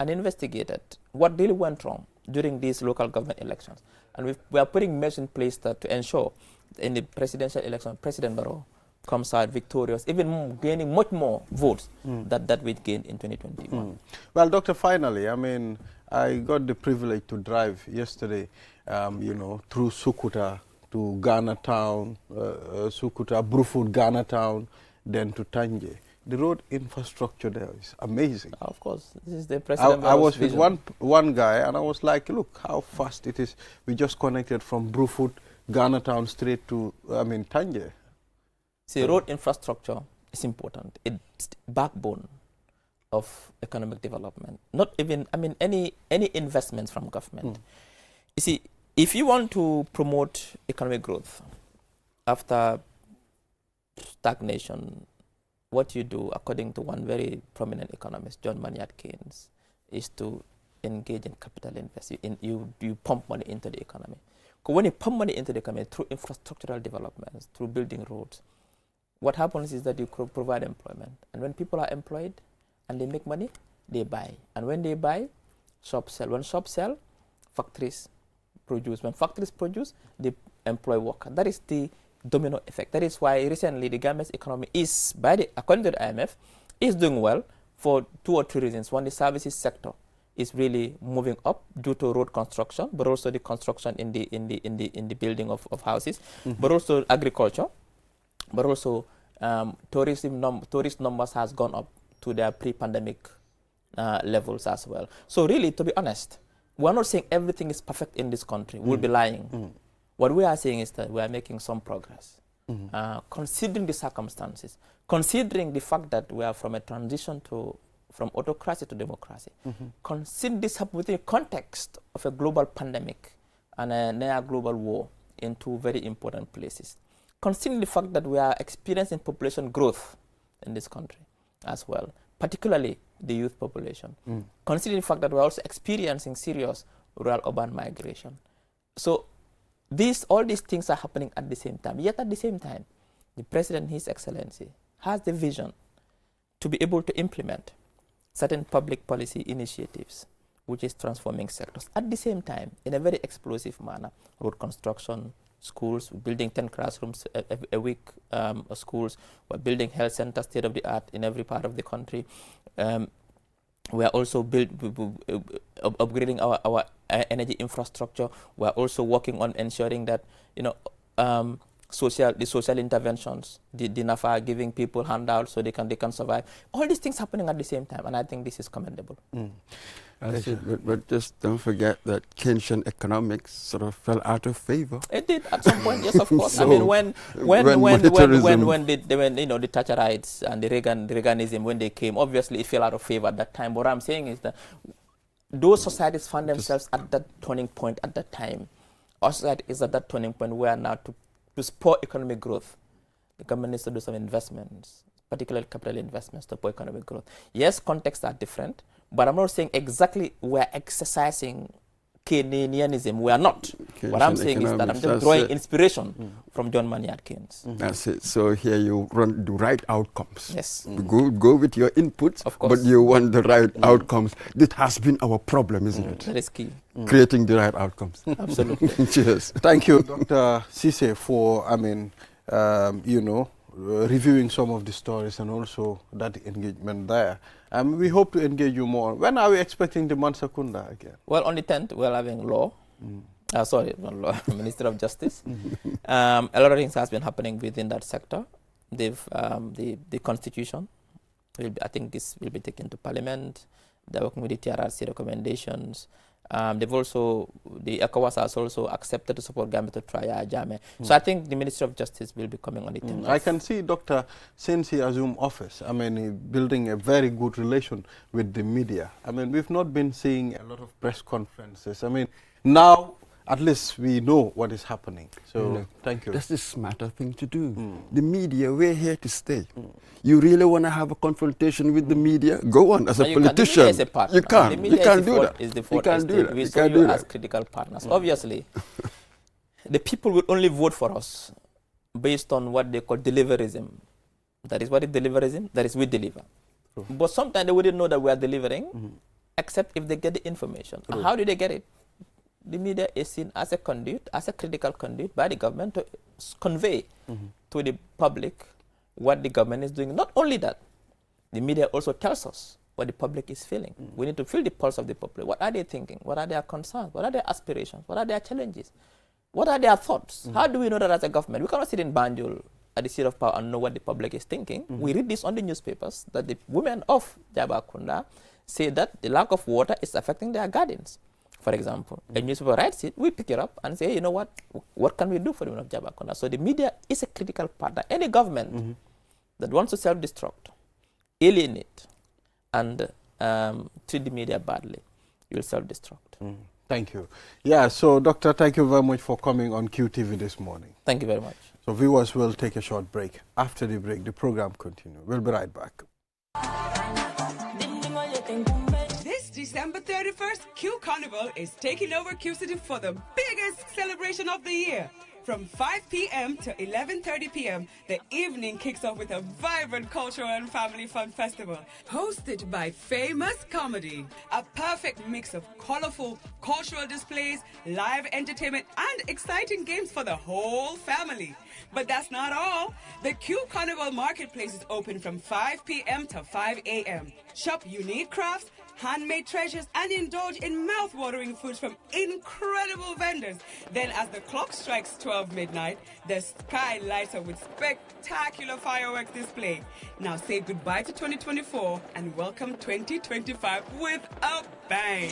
S3: and investigated what really went wrong during these local government elections. And we are putting measures in place to ensure in the presidential election, President Barrow comes out victorious, even gaining much more votes that we gained in 2021.
S1: Well, Doctor, finally, I mean, I got the privilege to drive yesterday, through Sukuta to Ghana Town, Sukuta, Brufut, Ghana Town, then to Tanje. The road infrastructure there is amazing.
S3: Of course, this is the president.
S1: I was with one guy, and I was like, look how fast it is. We just connected from Brufut, Ghana Town, straight to, Tanje.
S3: See, road infrastructure is important. It's the backbone of economic development. Not even, any investments from government. You see, if you want to promote economic growth after stagnation, what you do, according to one very prominent economist, John Maynard Keynes, is to engage in capital investment. You pump money into the economy. Because when you pump money into the economy through infrastructural developments, through building roads, what happens is that you provide employment. And when people are employed and they make money, they buy. And when they buy, shops sell. When shops sell, factories produce. When factories produce, they employ workers. That is the domino effect. That is why recently the Gambia's economy is, according to the IMF, is doing well for 2 or 3 reasons. One, the services sector is really moving up due to road construction, but also the construction in the building of houses, but also agriculture, but also tourist numbers has gone up to their pre-pandemic levels as well. So really, to be honest, we're not saying everything is perfect in this country. We'll be lying. What we are saying is that we are making some progress, considering the circumstances, considering the fact that we are from a transition from autocracy to democracy. Consider this within the context of a global pandemic and a near global war in two very important places. Considering the fact that we are experiencing population growth in this country as well, particularly the youth population. Considering the fact that we're also experiencing serious rural-urban migration. So all these things are happening at the same time. Yet at the same time, the President, His Excellency, has the vision to be able to implement certain public policy initiatives, which is transforming sectors. At the same time, in a very explosive manner, road construction, schools, building 10 classrooms a week, schools, we're building health centers, state-of-the-art in every part of the country. We are also upgrading our energy infrastructure. We are also working on ensuring that, the social interventions, the NAFA giving people handouts so they can survive. All these things happening at the same time, and I think this is commendable.
S2: But just don't forget that Keynesian economics sort of fell out of favor.
S3: It did at some point, yes, of course.
S2: So
S3: I mean, when the Thatcherites and the Reaganism, when they came, obviously it fell out of favor at that time. What I'm saying is that those societies found themselves at that turning point at that time. Our society is at that turning point where now to spur economic growth, the government needs to do some investments, particularly capital investments to spur economic growth. Yes, contexts are different, but I'm not saying exactly we're exercising Keynesianism. We are not. What I'm saying is that I'm just drawing inspiration from John Maynard Keynes.
S2: That's it. So here you want the right outcomes.
S3: Yes.
S2: Go with your inputs,
S3: of course,
S2: but you want the right outcomes. That has been our problem, isn't it?
S3: That is key.
S2: Creating the right outcomes.
S3: Absolutely.
S2: Cheers.
S1: Thank you, Dr. Cisse, for, reviewing some of the stories and also that engagement there. We hope to engage you more. When are we expecting the Mansakunda again?
S3: Well, on the 10th, we're having law. Sorry, not law, Minister of Justice. A lot of things has been happening within that sector. The Constitution, I think this will be taken to Parliament. They're working with the TRRC recommendations. The ECOWAS has also accepted to support Gambia to try Ajame. So I think the Ministry of Justice will be coming on the 10th.
S1: I can see Dr. since he assumed office, building a very good relation with the media. We've not been seeing a lot of press conferences. Now at least we know what is happening. So thank you.
S2: That's the smarter thing to do. The media, we're here to stay. You really want to have a confrontation with the media? Go on as a politician.
S3: Is a partner.
S2: You can't.
S3: The media
S2: do that.
S3: You can't do that. We saw you as critical partners. Obviously, the people will only vote for us based on what they call deliverism. That is what is deliverism? That is we deliver. But sometimes they wouldn't know that we are delivering, except if they get the information. How do they get it? The media is seen as a conduit, as a critical conduit by the government to convey to the public what the government is doing. Not only that, the media also tells us what the public is feeling. We need to feel the pulse of the public. What are they thinking? What are their concerns? What are their aspirations? What are their challenges? What are their thoughts? How do we know that as a government? We cannot sit in Banjul at the seat of power and know what the public is thinking. We read this on the newspapers that the women of Jabakunda say that the lack of water is affecting their gardens. For example, a newspaper writes it, we pick it up and say, you know what can we do for the women of Jabakunda? So the media is a critical partner. Any government that wants to self-destruct, alienate, and treat the media badly, you will self-destruct.
S1: Thank you. Yeah, so Doctor, thank you very much for coming on QTV this morning.
S3: Thank you very much.
S1: So viewers will take a short break. After the break, the program continues. We'll be right back.
S4: This December 31st, Q Carnival is taking over Q City for the biggest celebration of the year. From 5 p.m. to 11:30 p.m., the evening kicks off with a vibrant cultural and family fun festival hosted by Famous Comedy. A perfect mix of colorful cultural displays, live entertainment, and exciting games for the whole family. But that's not all. The Q Carnival Marketplace is open from 5 p.m. to 5 a.m. Shop unique crafts, handmade treasures, and indulge in mouth-watering foods from incredible vendors. Then as the clock strikes 12 midnight, the sky lights up with spectacular fireworks display. Now say goodbye to 2024 and welcome 2025 with a bang.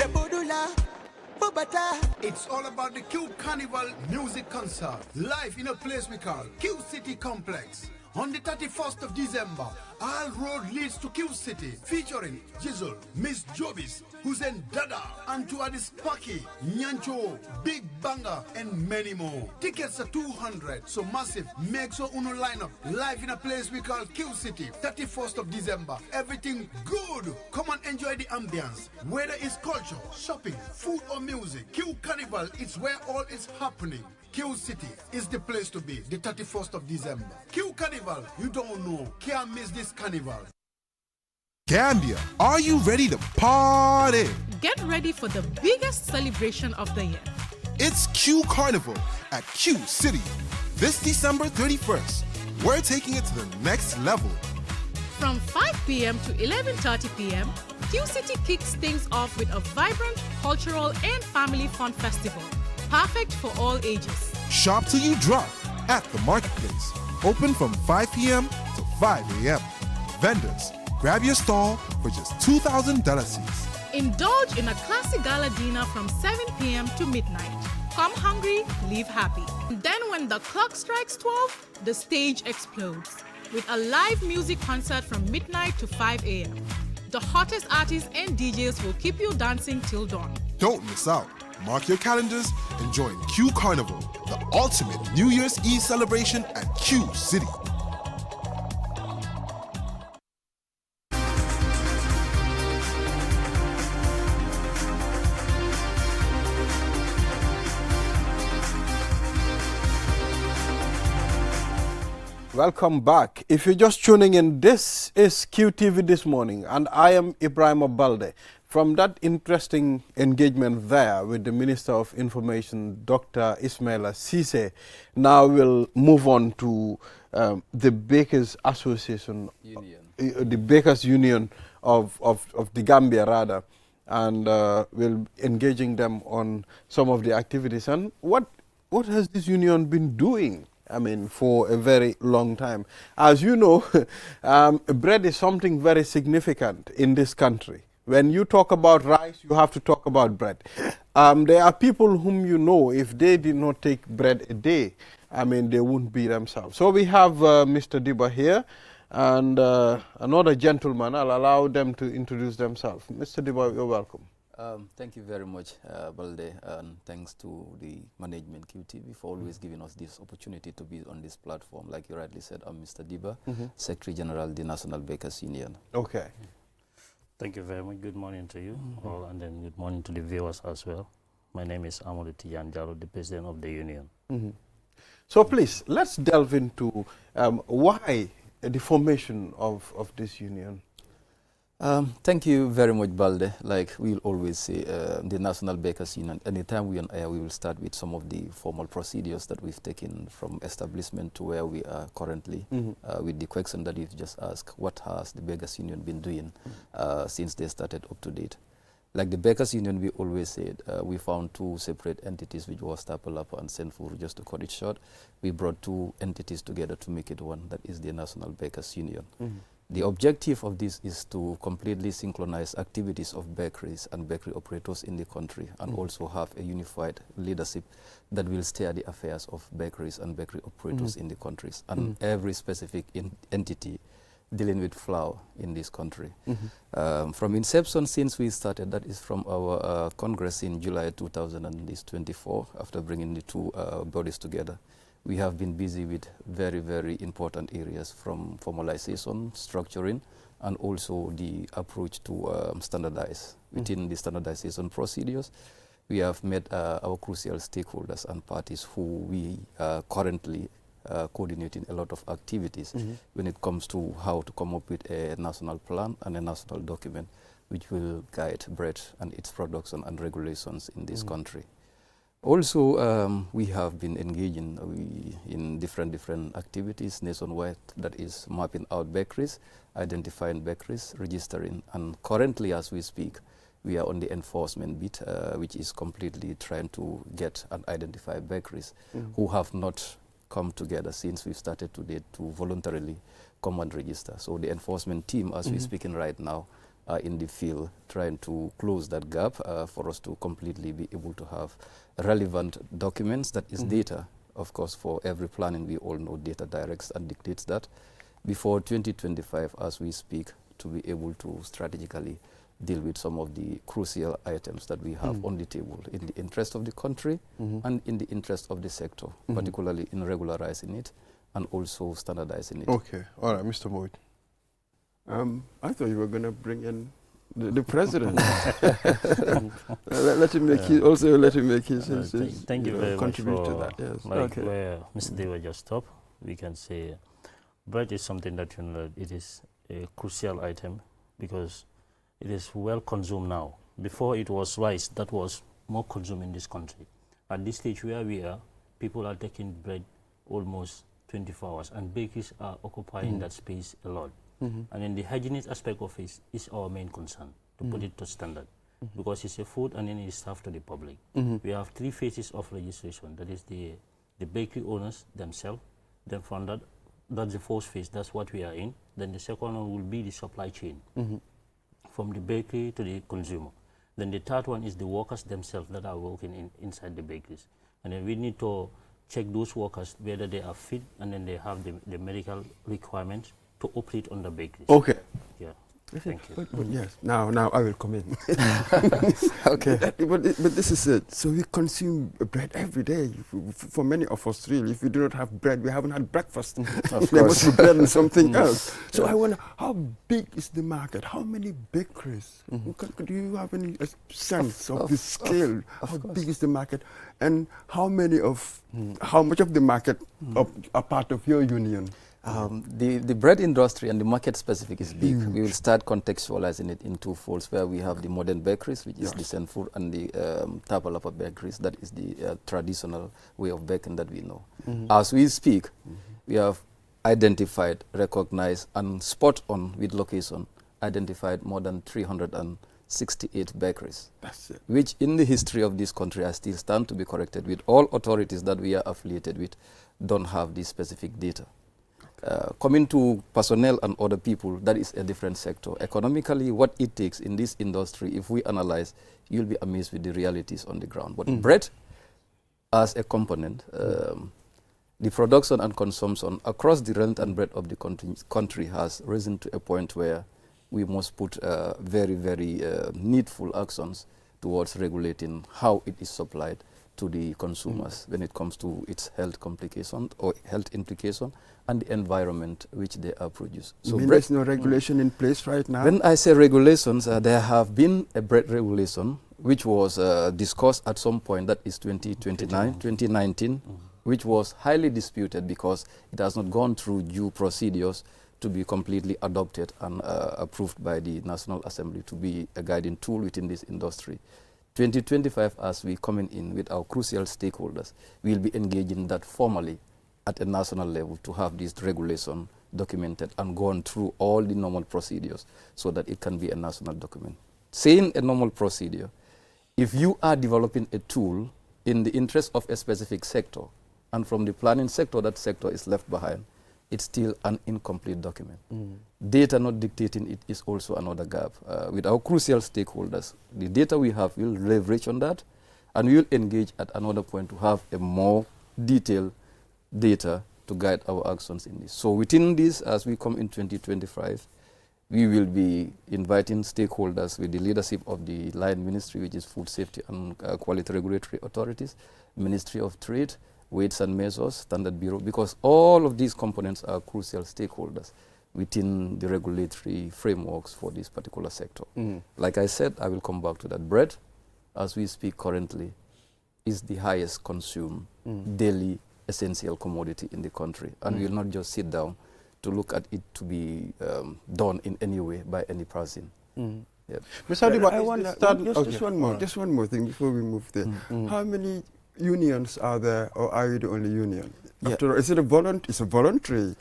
S5: It's all about the Q Carnival Music Concert, live in a place we call Q City Complex. On the 31st of December, all road leads to Q City, featuring Jizzle, Miss Jobis, Hussein Dada, Antua Spaki, Nyancho, Big Banga, and many more. Tickets are 200, so massive. Make sure uno line up live in a place we call Q City, 31st of December. Everything good. Come and enjoy the ambience. Whether it's culture, shopping, food, or music, Q Carnival is where all is happening. Q City is the place to be, the 31st of December. Q Carnival, you don't know, can't miss this carnival.
S6: Gambia, are you ready to party?
S7: Get ready for the biggest celebration of the year.
S6: It's Q Carnival at Q City. This December 31st, we're taking it to the next level.
S7: From 5 p.m. to 11:30 p.m., Q City kicks things off with a vibrant cultural and family fun festival, perfect for all ages.
S6: Shop till you drop at the marketplace. Open from 5 p.m. to 5 a.m. Vendors, grab your stall for just $2,000 seats.
S7: Indulge in a classic gala dinner from 7 p.m. to midnight. Come hungry, leave happy. And then when the clock strikes 12, the stage explodes with a live music concert from midnight to 5 a.m. The hottest artists and DJs will keep you dancing till dawn.
S6: Don't miss out. Mark your calendars and join Q Carnival, the ultimate New Year's Eve celebration at Q City.
S1: Welcome back. If you're just tuning in, this is QTV This Morning, and I am Ibrahim Balde. From that interesting engagement there with the Minister of Information, Dr. Ismaila Ceesay, now we'll move on to the Bakers Association, the Bakers Union of the Gambia, rather, and we'll engaging them on some of the activities. And what has this union been doing? I mean, for a very long time. As you know, bread is something very significant in this country. When you talk about rice, you have to talk about bread. There are people whom you know, if they did not take bread a day, I mean, they wouldn't be themselves. So we have Mr. Diba here and another gentleman. I'll allow them to introduce themselves. Mr. Diba, you're welcome.
S8: Thank you very much, Balde, and thanks to the management QTV for always giving us this opportunity to be on this platform. Like you rightly said, I'm Mr. Diba, Secretary General of the National Bakers Union.
S1: Okay.
S9: Thank you very much. Good morning to you all, and then good morning to the viewers as well. My name is Amadou Tijan Jalo, the President of the Union.
S1: So please, let's delve into why the formation of this union.
S8: Thank you very much, Balde. Like we'll always say, the National Bakers Union, anytime we're on air, we will start with some of the formal procedures that we've taken from establishment to where we are currently. With the question that you've just asked, what has the Bakers Union been doing since they started up to date? Like the Bakers Union, we always said, we found two separate entities, which was Tapalapa and Senfur. Just to cut it short, we brought two entities together to make it one, that is the National Bakers Union. The objective of this is to completely synchronize activities of bakeries and bakery operators in the country, and also have a unified leadership that will steer the affairs of bakeries and bakery operators in the countries, and every specific entity dealing with flour in this country. From inception, since we started, that is from our Congress in July 2024, after bringing the two bodies together, we have been busy with very, very important areas, from formalization, structuring, and also the approach to standardize. Within the standardization procedures, we have met our crucial stakeholders and parties who we are currently coordinating a lot of activities when it comes to how to come up with a national plan and a national document which will guide bread and its production and regulations in this country. Also, we have been engaging in different activities nationwide, that is mapping out bakeries, identifying bakeries, registering, and currently as we speak, we are on the enforcement bit, which is completely trying to get and identify bakeries who have not come together since we started today to voluntarily come and register. So the enforcement team, as we're speaking right now, are in the field trying to close that gap for us to completely be able to have relevant documents, that is data. Of course, for every planning, we all know data directs and dictates that. Before 2025, as we speak, to be able to strategically deal with some of the crucial items that we have on the table in the interest of the country and in the interest of the sector, particularly in regularizing it and also standardizing it.
S1: Okay, all right, Mr. Moit.
S2: I thought you were going to bring in the president. Let him make his, also let him make his
S9: thank you very much
S2: contribute
S9: for
S2: to that. Yes.
S9: like where Mr. Deva just stopped. We can say bread is something that, you know, it is a crucial item because it is well consumed now. Before it was rice that was more consumed in this country. At this stage where we are, people are taking bread almost 24 hours and bakeries are occupying that space a lot. And then the hygienic aspect of it is our main concern, to put it to standard, because it's a food and then it's served to the public. We have 3 phases of registration. That is the bakery owners themselves. Then from that, that's the first phase. That's what we are in. Then the second one will be the supply chain, from the bakery to the consumer. Then the third one is the workers themselves that are working inside the bakeries. And then we need to check those workers whether they are fit and then they have the medical requirements to operate on the bakeries.
S1: Okay.
S9: Yeah. Thank you.
S2: But yes, now I will come in.
S8: Okay.
S2: But this is it. So we consume bread every day. For many of us, really, if we do not have bread, we haven't had breakfast. There must be bread and something else. So I wonder, how big is the market? How many bakeries? Do you have any sense of the scale? How big is the market? And how many of, how much of the market are part of your union?
S8: The bread industry and the market specific is big. We will start contextualizing it in 2 folds, where we have the modern bakeries, which is the Senfood, and the Tapalapa bakeries, that is the traditional way of baking that we know. As we speak, we have identified, recognized, and spot on with location, identified more than 368 bakeries.
S2: That's it.
S8: Which in the history of this country, I still stand to be corrected with all authorities that we are affiliated with, don't have this specific data. Coming to personnel and other people, that is a different sector. Economically, what it takes in this industry, if we analyze, you'll be amazed with the realities on the ground. But bread, as a component, the production and consumption across the length and breadth of the country has risen to a point where we must put very, very needful actions towards regulating how it is supplied to the consumers when it comes to its health complications or health implication and the environment which they are produced.
S2: So there's no regulation in place right now?
S8: When I say regulations, there have been a bread regulation which was discussed at some point, that is 2019, which was highly disputed because it has not gone through due procedures to be completely adopted and approved by the National Assembly to be a guiding tool within this industry. 2025, as we coming in with our crucial stakeholders, we will be engaging that formally at a national level to have this regulation documented and gone through all the normal procedures so that it can be a national document. Saying a normal procedure, if you are developing a tool in the interest of a specific sector and from the planning sector, that sector is left behind, it's still an incomplete document. Data not dictating it is also another gap. With our crucial stakeholders, the data we have will leverage on that, and we will engage at another point to have a more detailed data to guide our actions in this. So within this, as we come in 2025, we will be inviting stakeholders with the leadership of the Line Ministry, which is Food Safety and Quality Regulatory Authorities, Ministry of Trade, Weights and Measures, Standard Bureau, because all of these components are crucial stakeholders within the regulatory frameworks for this particular sector. Like I said, I will come back to that. Bread, as we speak currently, is the highest consumed daily essential commodity in the country. And we will not just sit down to look at it to be done in any way by any person. Yep.
S2: Mr. Adiba, I wonder, just one more thing before we move there. How many unions are there, or are you the only union? After all, is it it's a voluntary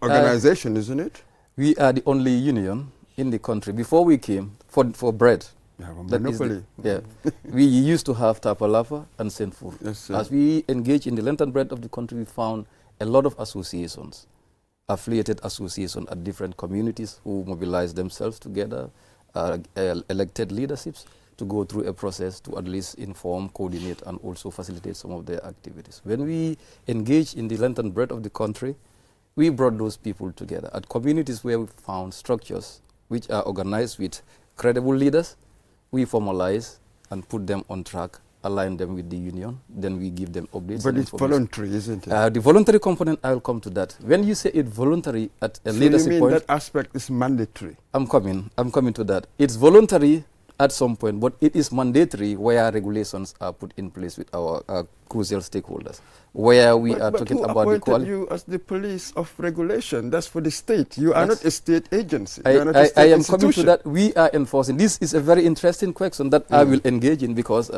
S2: organization, isn't it?
S8: We are the only union in the country. Before we came, for bread,
S2: Yeah,
S8: That is
S2: monopoly.
S8: we used to have Tapalapa and Senfur.
S2: Yes, sir.
S8: As we engage in the length and breadth of the country, we found a lot of associations, affiliated associations at different communities who mobilize themselves together, elected leaderships to go through a process to at least inform, coordinate, and also facilitate some of their activities. When we engage in the length and breadth of the country, we brought those people together at communities where we found structures which are organized with credible leaders. We formalize and put them on track, align them with the union, then we give them updates.
S2: But it's voluntary, isn't it?
S8: The voluntary component, I will come to that. When you say it voluntary at a leadership
S2: you mean
S8: point,
S2: that aspect is mandatory?
S8: I'm coming to that. It's voluntary at some point, but it is mandatory where regulations are put in place with our crucial stakeholders, where we are talking about the quality.
S2: You as the police of regulation? That's for the state. You are not a state agency.
S8: I am coming to that. We are enforcing. This is a very interesting question that I will engage in because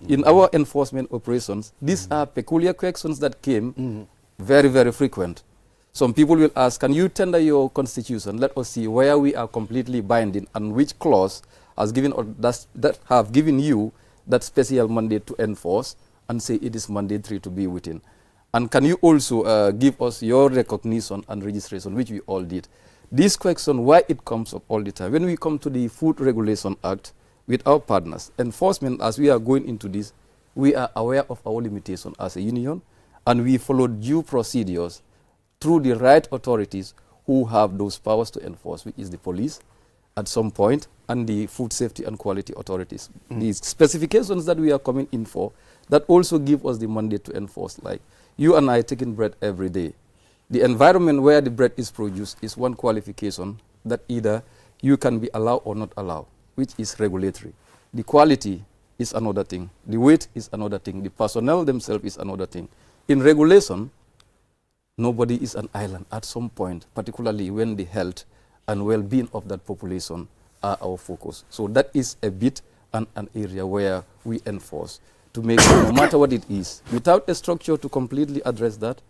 S8: in our enforcement operations, these are peculiar questions that came very, very frequent. Some people will ask, can you tender your constitution? Let us see where we are completely binding and which clause has given or that have given you that special mandate to enforce and say it is mandatory to be within. And can you also give us your recognition and registration, which we all did. This question, why it comes up all the time. When we come to the Food Regulation Act with our partners, enforcement, as we are going into this, we are aware of our limitation as a union, and we follow due procedures through the right authorities who have those powers to enforce, which is the police at some point, and the food safety and quality authorities. These specifications that we are coming in for, that also give us the mandate to enforce. Like you and I taking bread every day. The environment where the bread is produced is one qualification that either you can be allowed or not allowed, which is regulatory. The quality is another thing. The weight is another thing. The personnel themselves is another thing. In regulation, nobody is an island at some point, particularly when the health and well-being of that population are our focus. So that is a bit and an area where we enforce to make sure no matter what it is, without a structure to completely address that,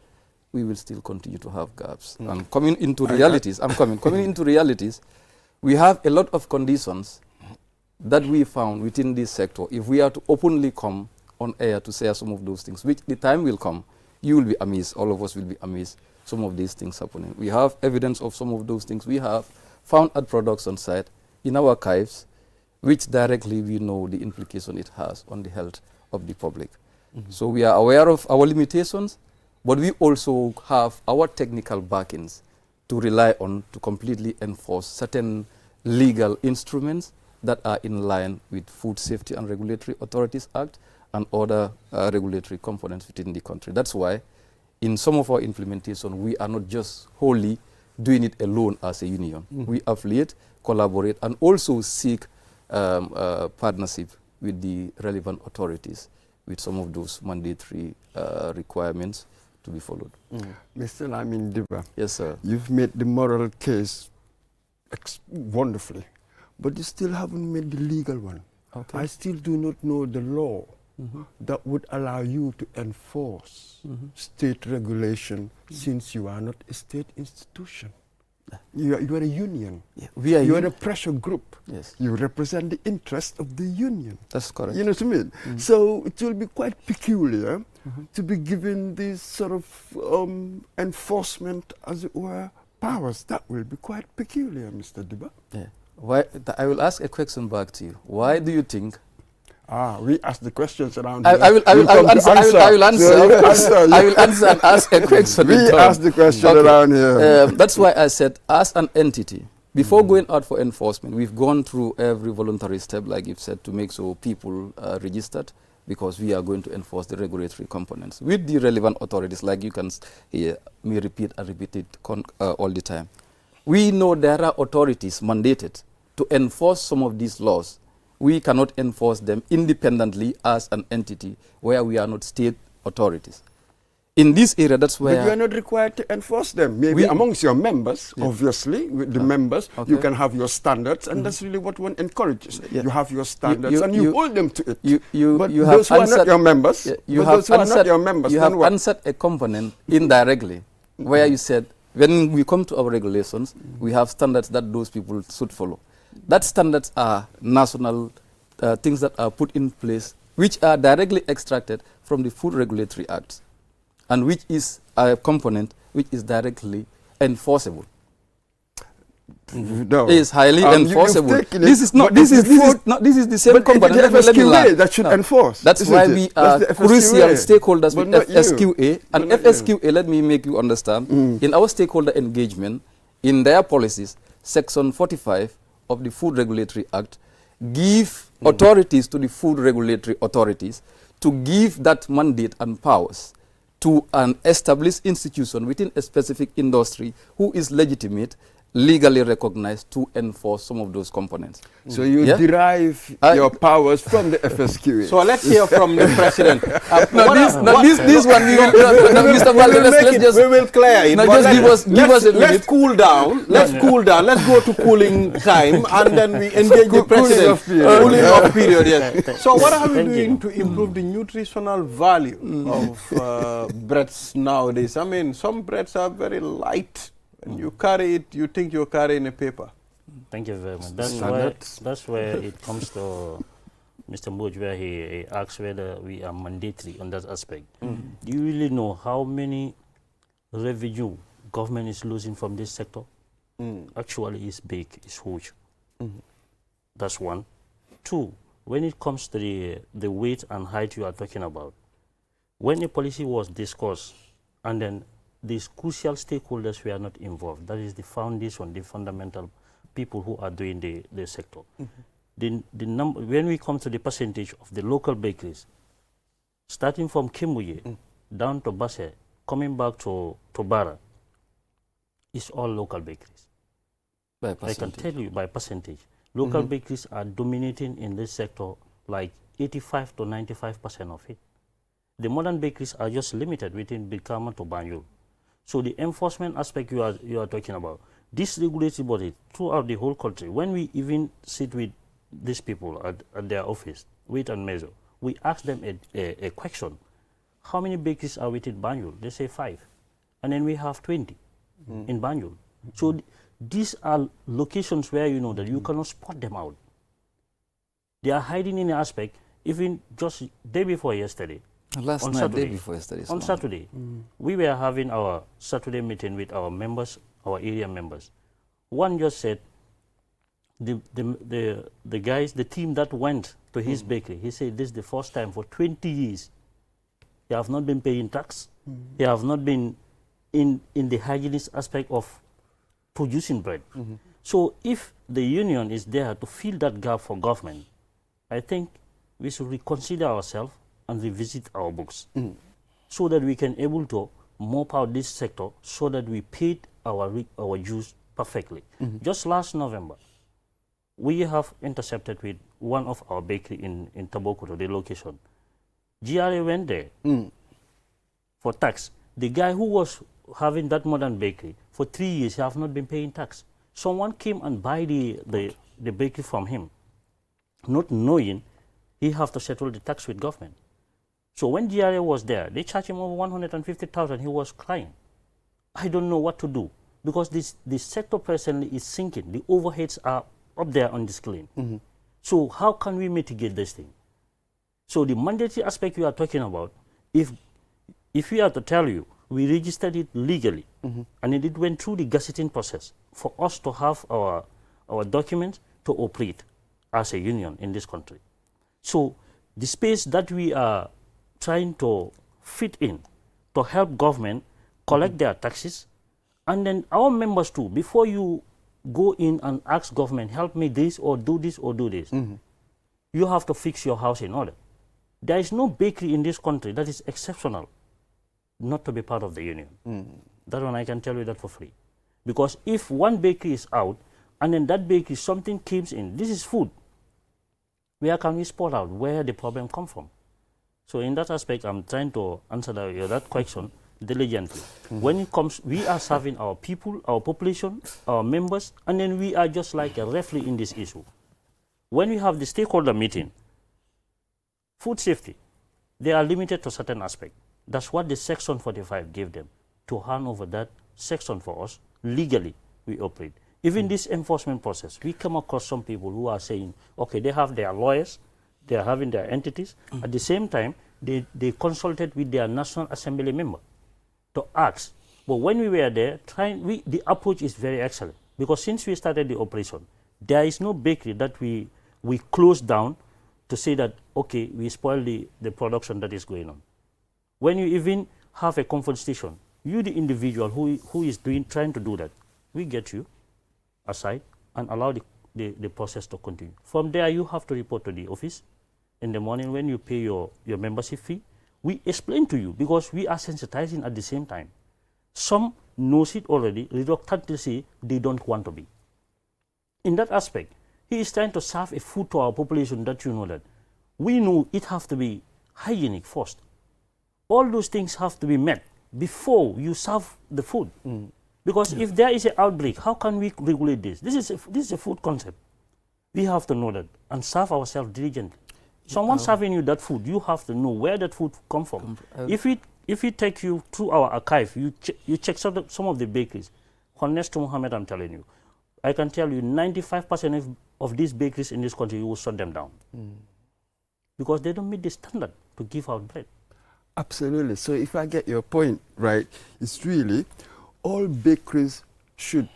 S8: we will still continue to have gaps. And coming into realities, coming into realities, we have a lot of conditions that we found within this sector. If we are to openly come on air to say some of those things, which the time will come, you will be amazed, all of us will be amazed, some of these things happening. We have evidence of some of those things we have found at production site in our archives, which directly we know the implication it has on the health of the public. So we are aware of our limitations, but we also have our technical backings to rely on to completely enforce certain legal instruments that are in line with Food Safety and Regulatory Authorities Act and other regulatory components within the country. That's why in some of our implementation, we are not just wholly doing it alone as a union. We affiliate, collaborate, and also seek partnership with the relevant authorities with some of those mandatory requirements to be followed.
S2: Mr. Lamin Diba,
S8: yes, sir.
S2: You've made the moral case wonderfully, but you still haven't made the legal one.
S8: Okay.
S2: I still do not know the law that would allow you to enforce state regulation since you are not a state institution. You are a union.
S8: Yeah, we are
S2: you are a pressure group.
S8: Yes.
S2: You represent the interest of the union.
S8: That's correct.
S2: You know what I mean? So it will be quite peculiar to be given these sort of enforcement, as it were, powers. That will be quite peculiar, Mr. Diba.
S8: Yeah. Why? I will ask a question back to you. Why do you think?
S2: We ask the questions around
S8: I will answer and ask a question.
S2: We ask the question around here.
S8: That's why I said, as an entity, before going out for enforcement, we've gone through every voluntary step, like you've said, to make sure people are registered, because we are going to enforce the regulatory components with the relevant authorities, like you can hear me repeat and repeat it all the time. We know there are authorities mandated to enforce some of these laws. We cannot enforce them independently as an entity where we are not state authorities. In this area, that's where...
S2: But you are not required to enforce them. Maybe amongst your members, obviously, with the members, you can have your standards, and that's really what one encourages. You have your standards, and you hold them to it. But those who are not your members, you have
S8: answered a component indirectly, where you said, when we come to our regulations, we have standards that those people should follow. That standards are national things that are put in place, which are directly extracted from the Food Regulatory Act, and which is a component which is directly enforceable.
S2: No.
S8: Is highly enforceable.
S2: This is
S8: the same component.
S2: Let me learn. That should enforce.
S8: That's why we are crucial stakeholders with FSQA. And FSQA, let me make you understand, in our stakeholder engagement, in their policies, Section 45 of the Food Regulatory Act give authorities to the food regulatory authorities to give that mandate and powers to an established institution within a specific industry who is legitimate, legally recognized to enforce some of those components.
S2: So you derive your powers from the FSQA.
S1: So let's hear from the president.
S8: This one, Mr. Balde,
S1: we will clear it.
S8: No, just give us a minute.
S1: Let's cool down. Let's cool down. Let's go to cooling time, and then we engage the president. Cooling off period. Yes. So what are we doing to improve the nutritional value of breads nowadays? I mean, some breads are very light. When you carry it, you think you're carrying a paper.
S9: Thank you very much. That's where it comes to Mr. Moj, where he asks whether we are mandatory on that aspect. Do you really know how many revenue government is losing from this sector? Actually, it's big, it's huge. That's one. Two, when it comes to the weight and height you are talking about, when the policy was discussed and then these crucial stakeholders were not involved. That is the foundation, the fundamental people who are doing the sector. When we come to the percentage of the local bakeries, starting from Kimuye down to Basse, coming back to Bara, it's all local bakeries. I can tell you by percentage. Local bakeries are dominating in this sector like 85 to 95% of it. The modern bakeries are just limited within Bikama to Banjul. So the enforcement aspect you are talking about, this regulatory body throughout the whole country, when we even sit with these people at their office, weight and measure, we ask them a question. How many bakeries are within Banjul? They say 5. And then we have 20 in Banjul. So these are locations where you know that you cannot spot them out. They are hiding in an aspect, even just day before yesterday.
S8: Last night, day before yesterday.
S9: On Saturday, we were having our Saturday meeting with our members, our area members. One just said, the guys, the team that went to his bakery, he said this is the first time for 20 years they have not been paying tax. They have not been in the hygienist aspect of producing bread. So if the union is there to fill that gap for government, I think we should reconsider ourselves and revisit our books so that we can able to mop out this sector so that we paid our dues perfectly. Just last November, we have intercepted with one of our bakery in Tabokoto, the location. GRA went there for tax. The guy who was having that modern bakery for 3 years, he have not been paying tax. Someone came and buy the bakery from him, not knowing he have to settle the tax with government. So when GRA was there, they charged him over 150,000. He was crying. I don't know what to do because this sector presently is sinking. The overheads are up there on the screen. So how can we mitigate this thing? So the mandatory aspect we are talking about, if we are to tell you, we registered it legally, and it went through the gazetting process for us to have our documents to operate as a union in this country. So the space that we are trying to fit in to help government collect their taxes, and then our members too, before you go in and ask government, help me this or do this or do this, you have to fix your house in order. There is no bakery in this country that is exceptional not to be part of the union. That one I can tell you that for free. Because if one bakery is out and then that bakery, something comes in, this is food, where can we spot out where the problem comes from? So in that aspect, I'm trying to answer that question diligently. When it comes, we are serving our people, our population, our members, and then we are just like a referee in this issue. When we have the stakeholder meeting, food safety, they are limited to certain aspects. That's what the Section 45 gave them, to hand over that section for us. Legally, we operate. Even this enforcement process, we come across some people who are saying, okay, they have their lawyers, They are having their entities. At the same time, they consulted with their National Assembly member to ask. But when we were there, the approach is very excellent. Because since we started the operation, there is no bakery that we closed down to say that, okay, we spoil the production that is going on. When you even have a comfort station, you, the individual who is trying to do that, we get you aside and allow the process to continue. From there, you have to report to the office. In the morning when you pay your membership fee, we explain to you because we are sensitizing at the same time. Some knows it already, reluctantly say they don't want to be. In that aspect, he is trying to serve a food to our population that you know that. We know it has to be hygienic first. All those things have to be met before you serve the food. Because if there is an outbreak, how can we regulate this? This is a food concept. We have to know that and serve ourselves diligently. Someone serving you that food, you have to know where that food come from. If we take you through our archive, you check some of the bakeries. Honest to Muhammad, I'm telling you, I can tell you 95% of these bakeries in this country, you will shut them down. Because they don't meet the standard to give out bread.
S2: Absolutely. So if I get your point right, it's really all bakeries should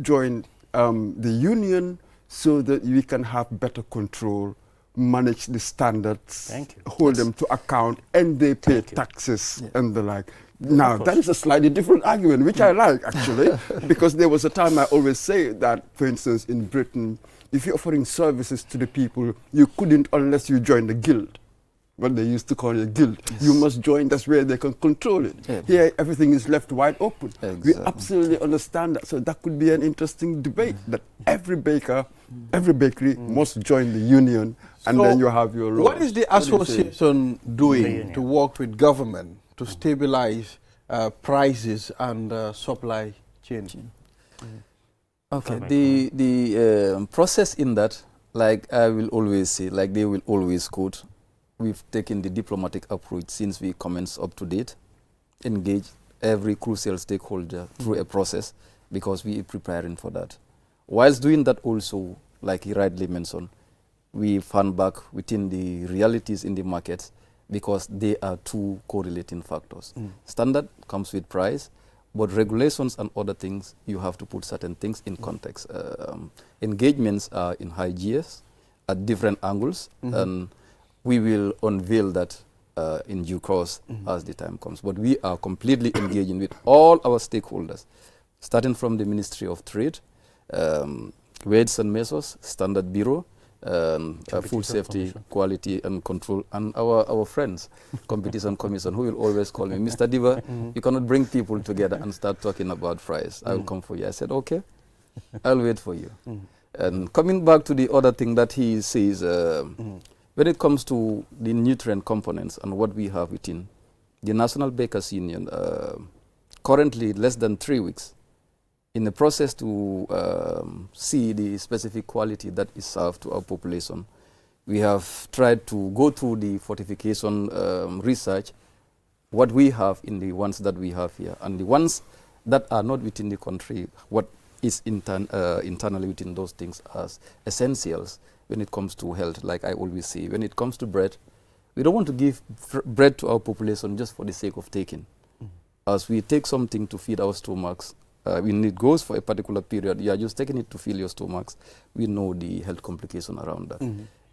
S2: join the union so that we can have better control, manage the standards, hold them to account, and they pay taxes and the like. Now, that is a slightly different argument, which I like, actually, because there was a time I always say that, for instance, in Britain, if you're offering services to the people, you couldn't unless you joined the guild. What they used to call a guild. Yes. You must join, that's where they can control it. Yeah. Here, everything is left wide open. Exactly. We absolutely understand that. So that could be an interesting debate, that every baker, every bakery must join the union, and so then you have your role.
S1: What is the association doing to work with government to stabilize prices and supply chain?
S8: Okay, the process in that, like I will always say, like they will always quote, we've taken the diplomatic approach since we commenced up to date, engage every crucial stakeholder through a process because we are preparing for that. Whilst doing that also, like he rightly mentioned, we found back within the realities in the markets because they are two correlating factors. Standard comes with price, but regulations and other things, you have to put certain things in context. Engagements are in high gears at different angles, and we will unveil that in due course as the time comes. But we are completely engaging with all our stakeholders, starting from the Ministry of Trade, Weights and Measures, Standard Bureau, Food Safety, Quality and Control, and our friends, Competition Commission, who will always call me, Mr. Diva, you cannot bring people together and start talking about fries. I will come for you. I said, okay, I'll wait for you. And coming back to the other thing that he says, when it comes to the nutrient components and what we have within the National Bakers Union, currently less than 3 weeks, in the process to see the specific quality that is served to our population, we have tried to go through the fortification research, what we have in the ones that we have here, and the ones that are not within the country, what is internally within those things as essentials when it comes to health. Like I always say, when it comes to bread, we don't want to give bread to our population just for the sake of taking. As we take something to feed our stomachs, when it goes for a particular period, you are just taking it to fill your stomachs, we know the health complication around that.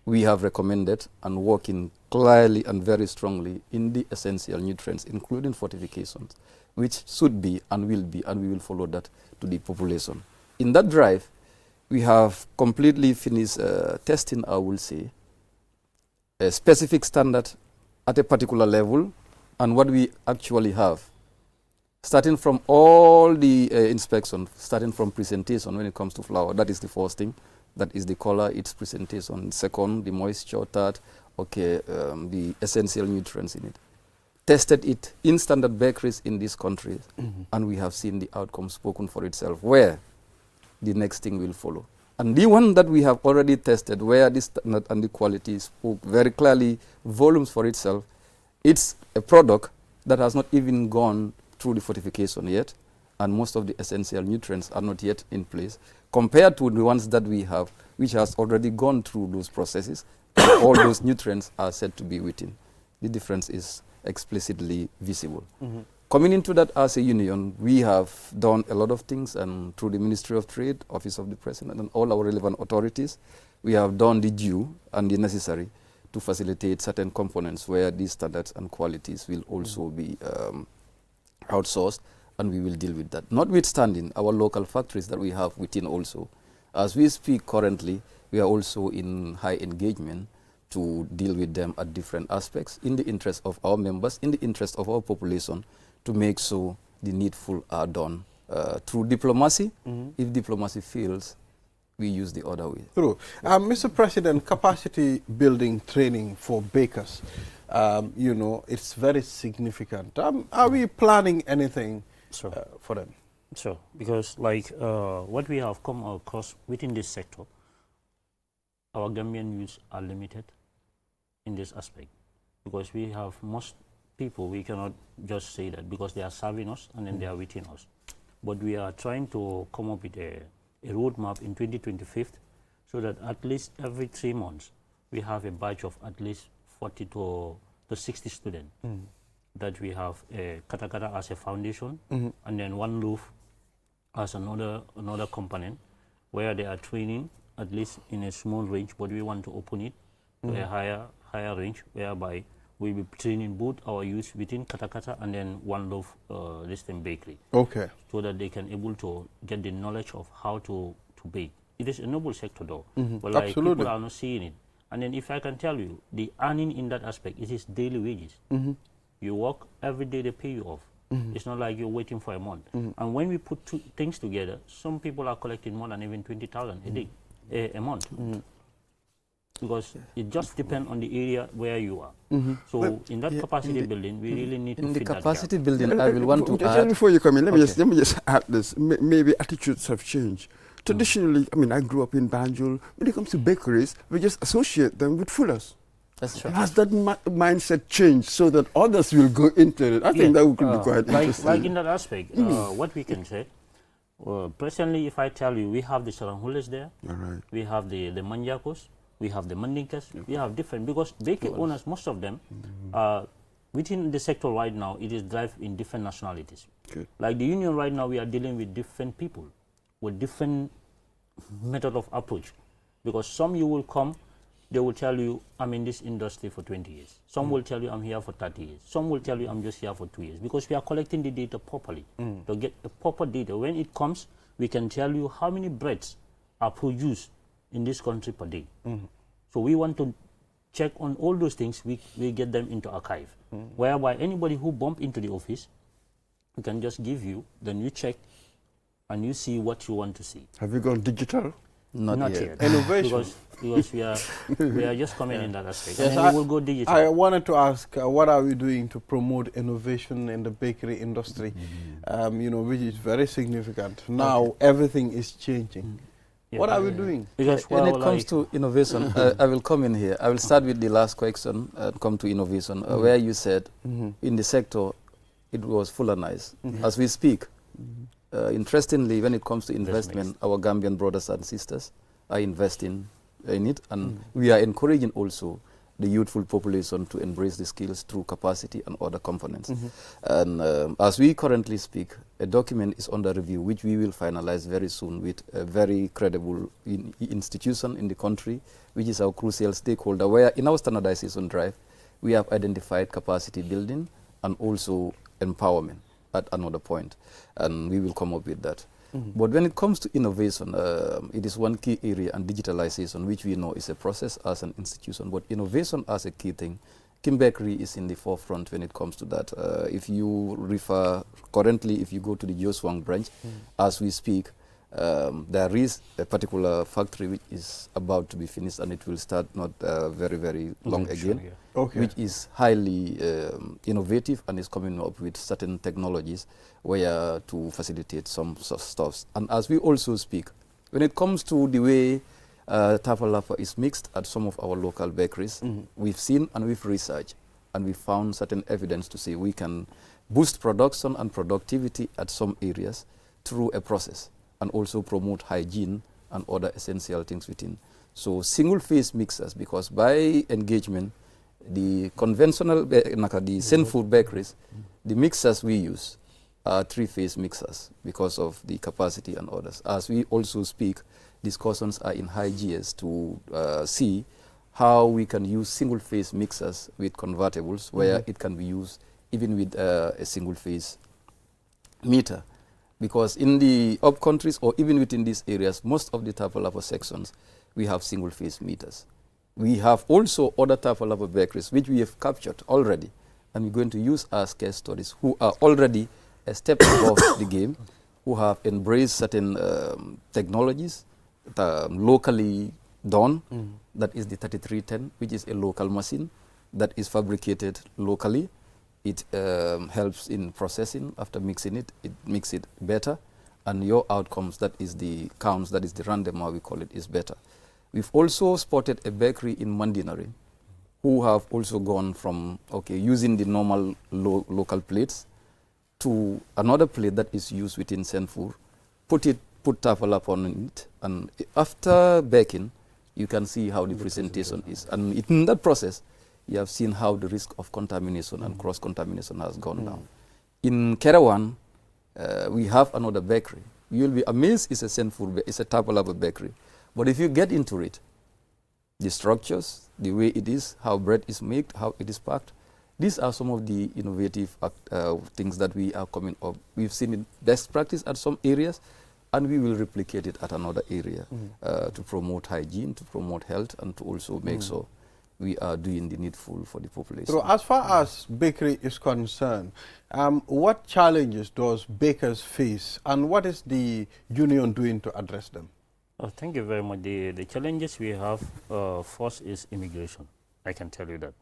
S8: We have recommended and working clearly and very strongly in the essential nutrients, including fortifications, which should be and will be, and we will follow that to the population. In that drive, we have completely finished testing, I will say, a specific standard at a particular level and what we actually have. Starting from all the inspection, starting from presentation when it comes to flour, that is the first thing. That is the color, its presentation. Second, the moisture. Third, the essential nutrients in it. Tested it in standard bakeries in this country, and we have seen the outcome spoken for itself, where the next thing will follow. And the one that we have already tested, where the standard and the quality spoke very clearly, volumes for itself, it's a product that has not even gone through the fortification yet, and most of the essential nutrients are not yet in place, compared to the ones that we have, which has already gone through those processes. All those nutrients are said to be within. The difference is explicitly visible. Coming into that as a union, we have done a lot of things, and through the Ministry of Trade, Office of the President, and all our relevant authorities, we have done the due and the necessary to facilitate certain components where these standards and qualities will also be outsourced, and we will deal with that. Notwithstanding our local factories that we have within also. As we speak currently, we are also in high engagement to deal with them at different aspects in the interest of our members, in the interest of our population, to make sure the needful are done through diplomacy. If diplomacy fails, we use the other way.
S1: True. Mr. President, capacity building training for bakers, you know, it's very significant. Are we planning anything for them?
S9: Sure, because like what we have come across within this sector, our Gambian youths are limited in this aspect, because we have most people, we cannot just say that because they are serving us and then they are within us. But we are trying to come up with a roadmap in 2025 so that at least every 3 months we have a batch of at least 40 to 60 students that we have a Katakata as a foundation and then One Roof as another component where they are training at least in a small range, but we want to open it to a higher range whereby we'll be training both our youth within Katakata and then One Love Distant Bakery.
S1: Okay.
S9: So that they can able to get the knowledge of how to bake. It is a noble sector though, but like people are not seeing it. And then if I can tell you, the earning in that aspect, it is daily wages. You work, every day they pay you off. It's not like you're waiting for a month. And when we put two things together, some people are collecting more than even 20,000 a day, a month. Because it just depends on the area where you are. So in that capacity building, we really need to
S8: in the
S9: fit that
S8: capacity
S9: gap.
S8: building, I will want to
S2: just
S8: add.
S2: before you come in, let me just add this. Maybe attitudes have changed. Traditionally, I mean, I grew up in Banjul. When it comes to bakeries, we just associate them with fullers.
S8: That's true.
S2: Has that mindset changed so that others will go into it? I think that could be quite interesting.
S9: Like in that aspect, what we can say, presently, if I tell you, we have the Saranhules there, we have the Manjakos, we have the Mandinkas, we have different, because bakery owners, most of them, within the sector right now, it is drive in different nationalities. Like the union right now, we are dealing with different people, with different method of approach. Because some you will come, they will tell you, I'm in this industry for 20 years. Some will tell you, I'm here for 30 years. Some will tell you, I'm just here for 2 years. Because we are collecting the data properly. To get the proper data, when it comes, we can tell you how many breads are produced in this country per day. So we want to check on all those things, we get them into archive. Whereby anybody who bump into the office, we can just give you, then you check and you see what you want to see.
S2: Have you gone digital?
S8: Not yet.
S1: Innovation.
S9: Because we are just coming in that aspect.
S1: Yes,
S9: and then we will go digital.
S1: I wanted to ask, what are we doing to promote innovation in the bakery industry? You know, which is very significant. Now everything is changing. What are we doing?
S8: Because when it comes to innovation, I will come in here. I will start with the last question and come to innovation, where you said in the sector it was fullanized. As we speak, interestingly, when it comes to investment, our Gambian brothers and sisters are investing in it, and we are encouraging also the youthful population to embrace the skills through capacity and other components. And as we currently speak, a document is under review, which we will finalize very soon with a very credible institution in the country, which is our crucial stakeholder, where in our standardization drive, we have identified capacity building and also empowerment at another point, and we will come up with that. But when it comes to innovation, it is one key area, and digitalization, which we know is a process as an institution, but innovation as a key thing. Kim Bakery is in the forefront when it comes to that. If you refer, currently, if you go to the Joswang branch, as we speak, there is a particular factory which is about to be finished, and it will start not very, very long again, which is highly innovative and is coming up with certain technologies where to facilitate some stuffs. And as we also speak, when it comes to the way Tafalapa is mixed at some of our local bakeries, we've seen and we've researched, and we found certain evidence to say we can boost production and productivity at some areas through a process, and also promote hygiene and other essential things within. So single-phase mixers, because by engagement, the conventional, the sin-food bakeries, the mixers we use are three-phase mixers because of the capacity and others. As we also speak, discussions are in high gears to see how we can use single-phase mixers with convertibles, where it can be used even with a single-phase meter. Because in the up countries or even within these areas, most of the Tapalapa sections, we have single-phase meters. We have also other Tapalapa bakeries, which we have captured already, and we're going to use as case studies, who are already a step above the game, who have embraced certain technologies locally done. That is the 3310, which is a local machine that is fabricated locally. It helps in processing. After mixing it, it makes it better, and your outcomes, that is the counts, that is the random, how we call it, is better. We've also spotted a bakery in Mandinari who have also gone from using the normal local plates to another plate that is used within Senfur, put Tapalapa on it, and after baking, you can see how the presentation is. And in that process, you have seen how the risk of contamination and cross-contamination has gone down. In Kerawan, we have another bakery. You'll be amazed, it's a Senfur, it's a Tapalapa bakery. But if you get into it, the structures, the way it is, how bread is made, how it is packed, these are some of the innovative things that we are coming up. We've seen it best practice at some areas, and we will replicate it at another area to promote hygiene, to promote health, and to also make sure we are doing the needful for the population.
S1: So as far as bakery is concerned, what challenges does bakers face, and what is the union doing to address them?
S9: Thank you very much. The challenges we have, first is immigration. I can tell you that.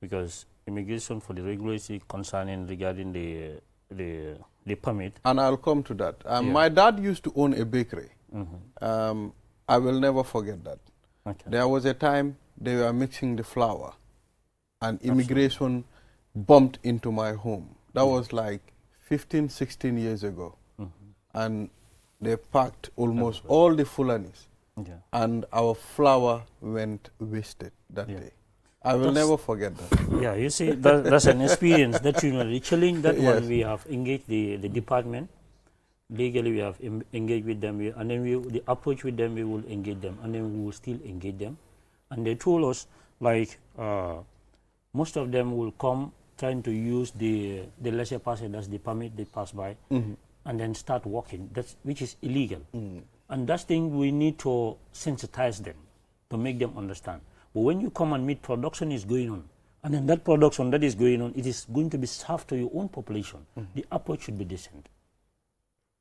S9: Because immigration for the regulatory concerning regarding the permit.
S1: And I'll come to that. My dad used to own a bakery. I will never forget that. There was a time they were mixing the flour, and immigration bumped into my home. That was like 15, 16 years ago. And they packed almost all the Fulanis, and our flour went wasted that day. I will never forget that.
S9: Yeah, you see, that's an experience that, the challenge that one, we have engaged the department. Legally, we have engaged with them, and then the approach with them, we will engage them, and then we will still engage them. And they told us, like, most of them will come trying to use the laissez passer, that's the permit they pass by, and then start working, which is illegal. And that thing, we need to sensitize them to make them understand. But when you come and meet, production is going on, and then that production that is going on, it is going to be served to your own population. The approach should be decent.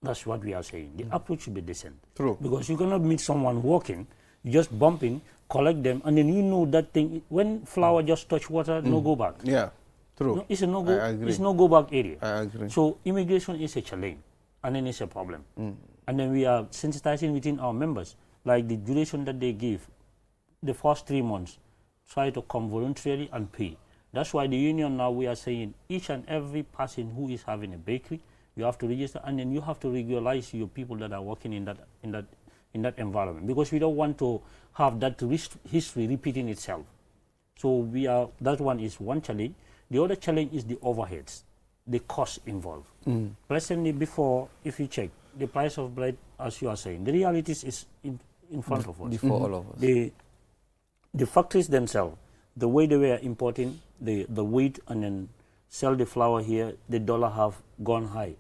S9: That's what we are saying. The approach should be decent.
S1: True.
S9: Because you cannot meet someone walking, just bumping, collect them, and then you know that thing, when flour just touch water, no go back.
S1: Yeah, true.
S9: No, it's a no go. It's no go back area.
S1: I agree.
S9: So immigration is a challenge, and then it's a problem. And then we are sensitizing within our members, like the duration that they give, the first 3 months, try to come voluntarily and pay. That's why the union now, we are saying each and every person who is having a bakery, you have to register, and then you have to regularize your people that are working in that environment, because we don't want to have that history repeating itself. So that one is one challenge. The other challenge is the overheads, the cost involved. Presently, before, if you check the price of bread, as you are saying, the realities is in front of us.
S8: Before all of us.
S9: The factories themselves, the way they were importing the wheat and then sell the flour here, the dollar have gone high.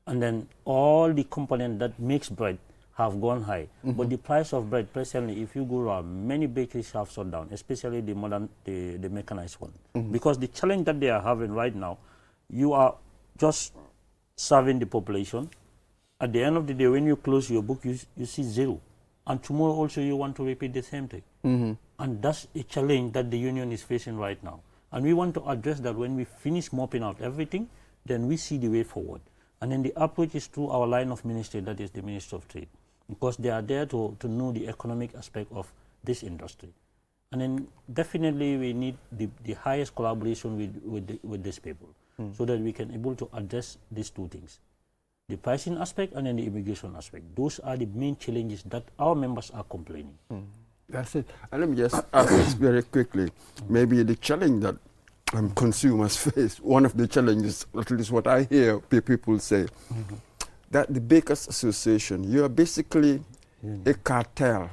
S9: And then all the components that makes bread have gone high. But the price of bread presently, if you go around, many bakeries have shut down, especially the modern, the mechanized one. Because the challenge that they are having right now, you are just serving the population. At the end of the day, when you close your book, you see zero. And tomorrow also you want to repeat the same thing. And that's a challenge that the union is facing right now. And we want to address that. When we finish mopping out everything, then we see the way forward. And then the approach is through our line of ministry, that is the Ministry of Trade, because they are there to know the economic aspect of this industry. And then definitely we need the highest collaboration with these people. so that we can able to address these two things. The pricing aspect and then the immigration aspect. Those are the main challenges that our members are complaining.
S2: That's it. And let me just ask this very quickly. Maybe the challenge that consumers face, one of the challenges, at least what I hear people say, that the Bakers Association, you are basically a cartel.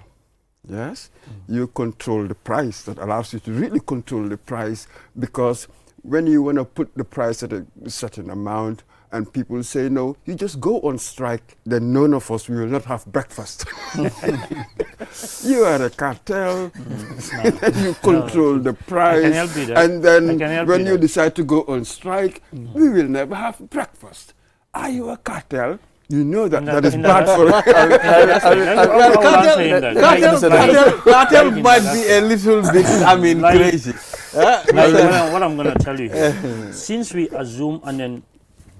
S2: Yes? You control the price. That allows you to really control the price, because when you want to put the price at a certain amount and people say no, you just go on strike, then none of us will not have breakfast. You are a cartel, and you control the price, and then when you decide to go on strike, we will never have breakfast. Are you a cartel? You know that that is bad for
S1: Cartel might be a little bit, crazy.
S9: What I'm going to tell you here, since we assume and then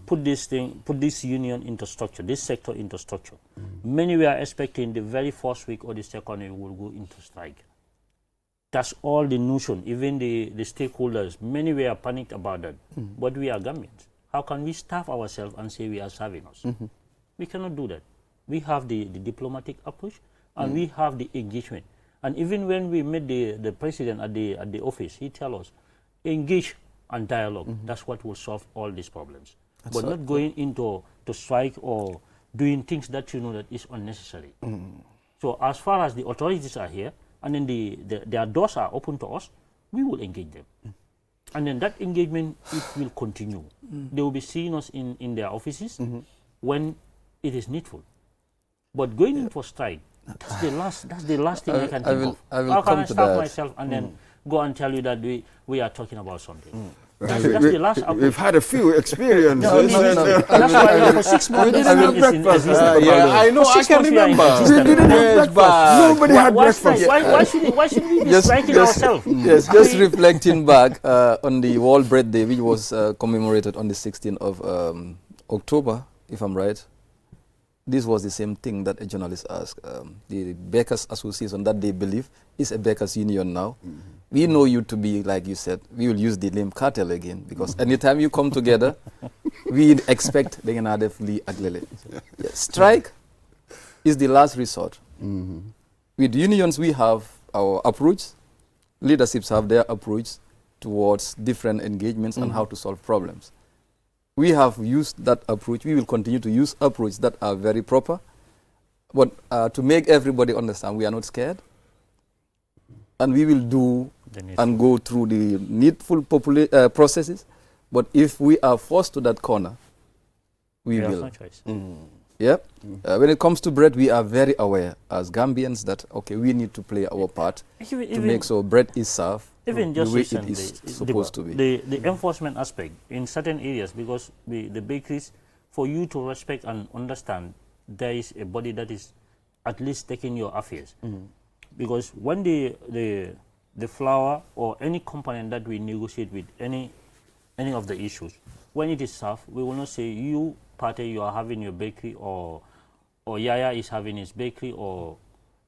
S9: put this union into structure, this sector into structure, many were expecting the very first week or the second week will go into strike. That's all the notion. Even the stakeholders, many were panicked about that. But we are Gambians. How can we starve ourselves and say we are serving us? We cannot do that. We have the diplomatic approach, and we have the engagement. And even when we met the president at the office, he tell us, engage and dialogue. That's what will solve all these problems. But not going into strike or doing things that you know that is unnecessary. So as far as the authorities are here, and then their doors are open to us, we will engage them. And then that engagement, it will continue. They will be seeing us in their offices when it is needful. But going into a strike, that's the last thing I can think of. How can I stop myself and then go and tell you that we are talking about something? That's the last approach.
S2: We've had a few experiences.
S9: That's why for 6 months,
S2: we didn't have breakfast.
S1: I know, I can remember.
S2: We didn't have breakfast. Nobody had breakfast.
S9: Why should we be striking ourselves?
S8: Yes, just reflecting back on the World Bread Day, which was commemorated on the 16th of October, if I'm right. This was the same thing that a journalist asked. The Bakers Association that they believe is a Bakers Union now. We know you to be, like you said, we will use the name cartel again, because anytime you come together, we expect they're going to definitely aglele. Strike is the last resort. With unions, we have our approach. Leaderships have their approach towards different engagements and how to solve problems. We have used that approach. We will continue to use approaches that are very proper. But to make everybody understand, we are not scared. And we will do and go through the needful processes. But if we are forced to that corner, we will.
S9: No choice.
S8: When it comes to bread, we are very aware as Gambians that, okay, we need to play our part to make sure bread is served.
S9: Even just
S8: the way
S9: recently,
S8: it is supposed to be.
S9: The enforcement aspect in certain areas, because the bakeries, for you to respect and understand, there is a body that is at least taking your affairs. Because when the flour or any component that we negotiate with any of the issues, when it is served, we will not say you party you are having your bakery, or Yaya is having his bakery, or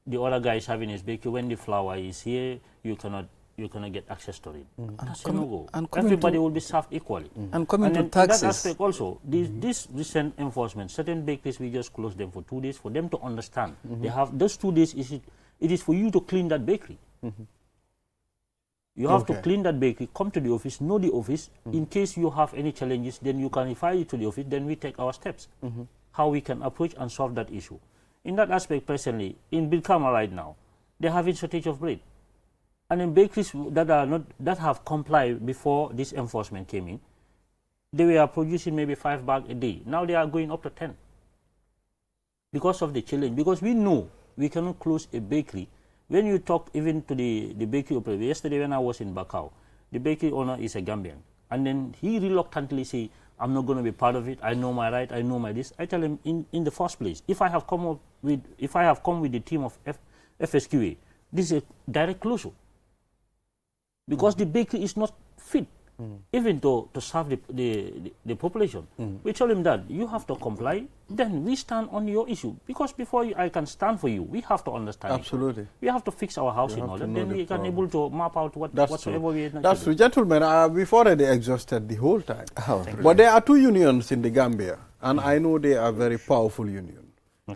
S9: the other guy is having his bakery. When the flour is here, you cannot get access to it. That's a no-go. Everybody will be served equally.
S8: And coming to
S9: in
S8: taxes.
S9: that aspect also, this recent enforcement, certain bakeries, we just close them for 2 days for them to understand. They have those 2 days, it is for you to clean that bakery. You have to clean that bakery, come to the office, know the office. In case you have any challenges, then you can refer it to the office, then we take our steps. How we can approach and solve that issue. In that aspect, personally, in Bilkama right now, they're having shortage of bread. And in bakeries that have complied before this enforcement came in, they were producing maybe 5 bags a day. Now they are going up to 10. Because of the challenge. Because we know we cannot close a bakery. When you talk even to the bakery operator, yesterday when I was in Bakau, the bakery owner is a Gambian. And then he reluctantly say, I'm not going to be part of it. I know my right. I know my this. I tell him in the first place, if I have come with the team of FSQA, this is a direct closure. Because the bakery is not fit even to serve the population. We tell him that you have to comply, then we stand on your issue. Because before I can stand for you, we have to understand.
S1: Absolutely.
S9: It. We have to fix our house in order. Then we can able to map out whatsoever we need.
S1: That's true. Gentlemen, we've already exhausted the whole time. But there are two unions in the Gambia, and I know they are very powerful unions.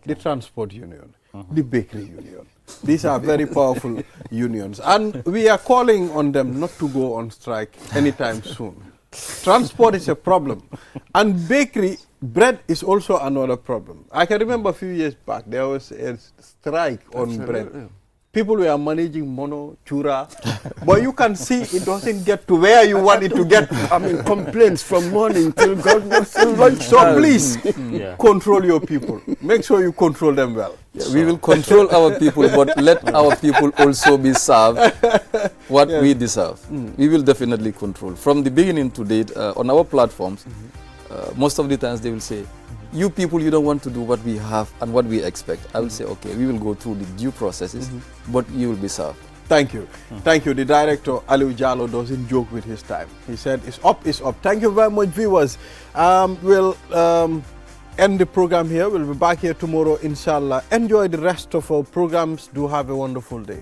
S1: The transport union, the bakery union. These are very powerful unions. And we are calling on them not to go on strike anytime soon. Transport is a problem. And bakery, bread is also another problem. I can remember a few years back, there was a strike on bread. People were managing mono, chura, but you can see it doesn't get to where you want it to get.
S2: I mean, complaints from morning till God knows.
S1: So please, control your people. Make sure you control them well.
S8: Yeah, we will control our people, but let our people also be served what we deserve. We will definitely control. From the beginning to date, on our platforms, most of the times they will say, you people, you don't want to do what we have and what we expect. I will say, okay, we will go through the due processes, but you will be served.
S1: Thank you. Thank you. The director, Aliu Jallo, doesn't joke with his time. He said, it's up, it's up. Thank you very much, viewers. We'll end the program here. We'll be back here tomorrow, inshallah. Enjoy the rest of our programs. Do have a wonderful day.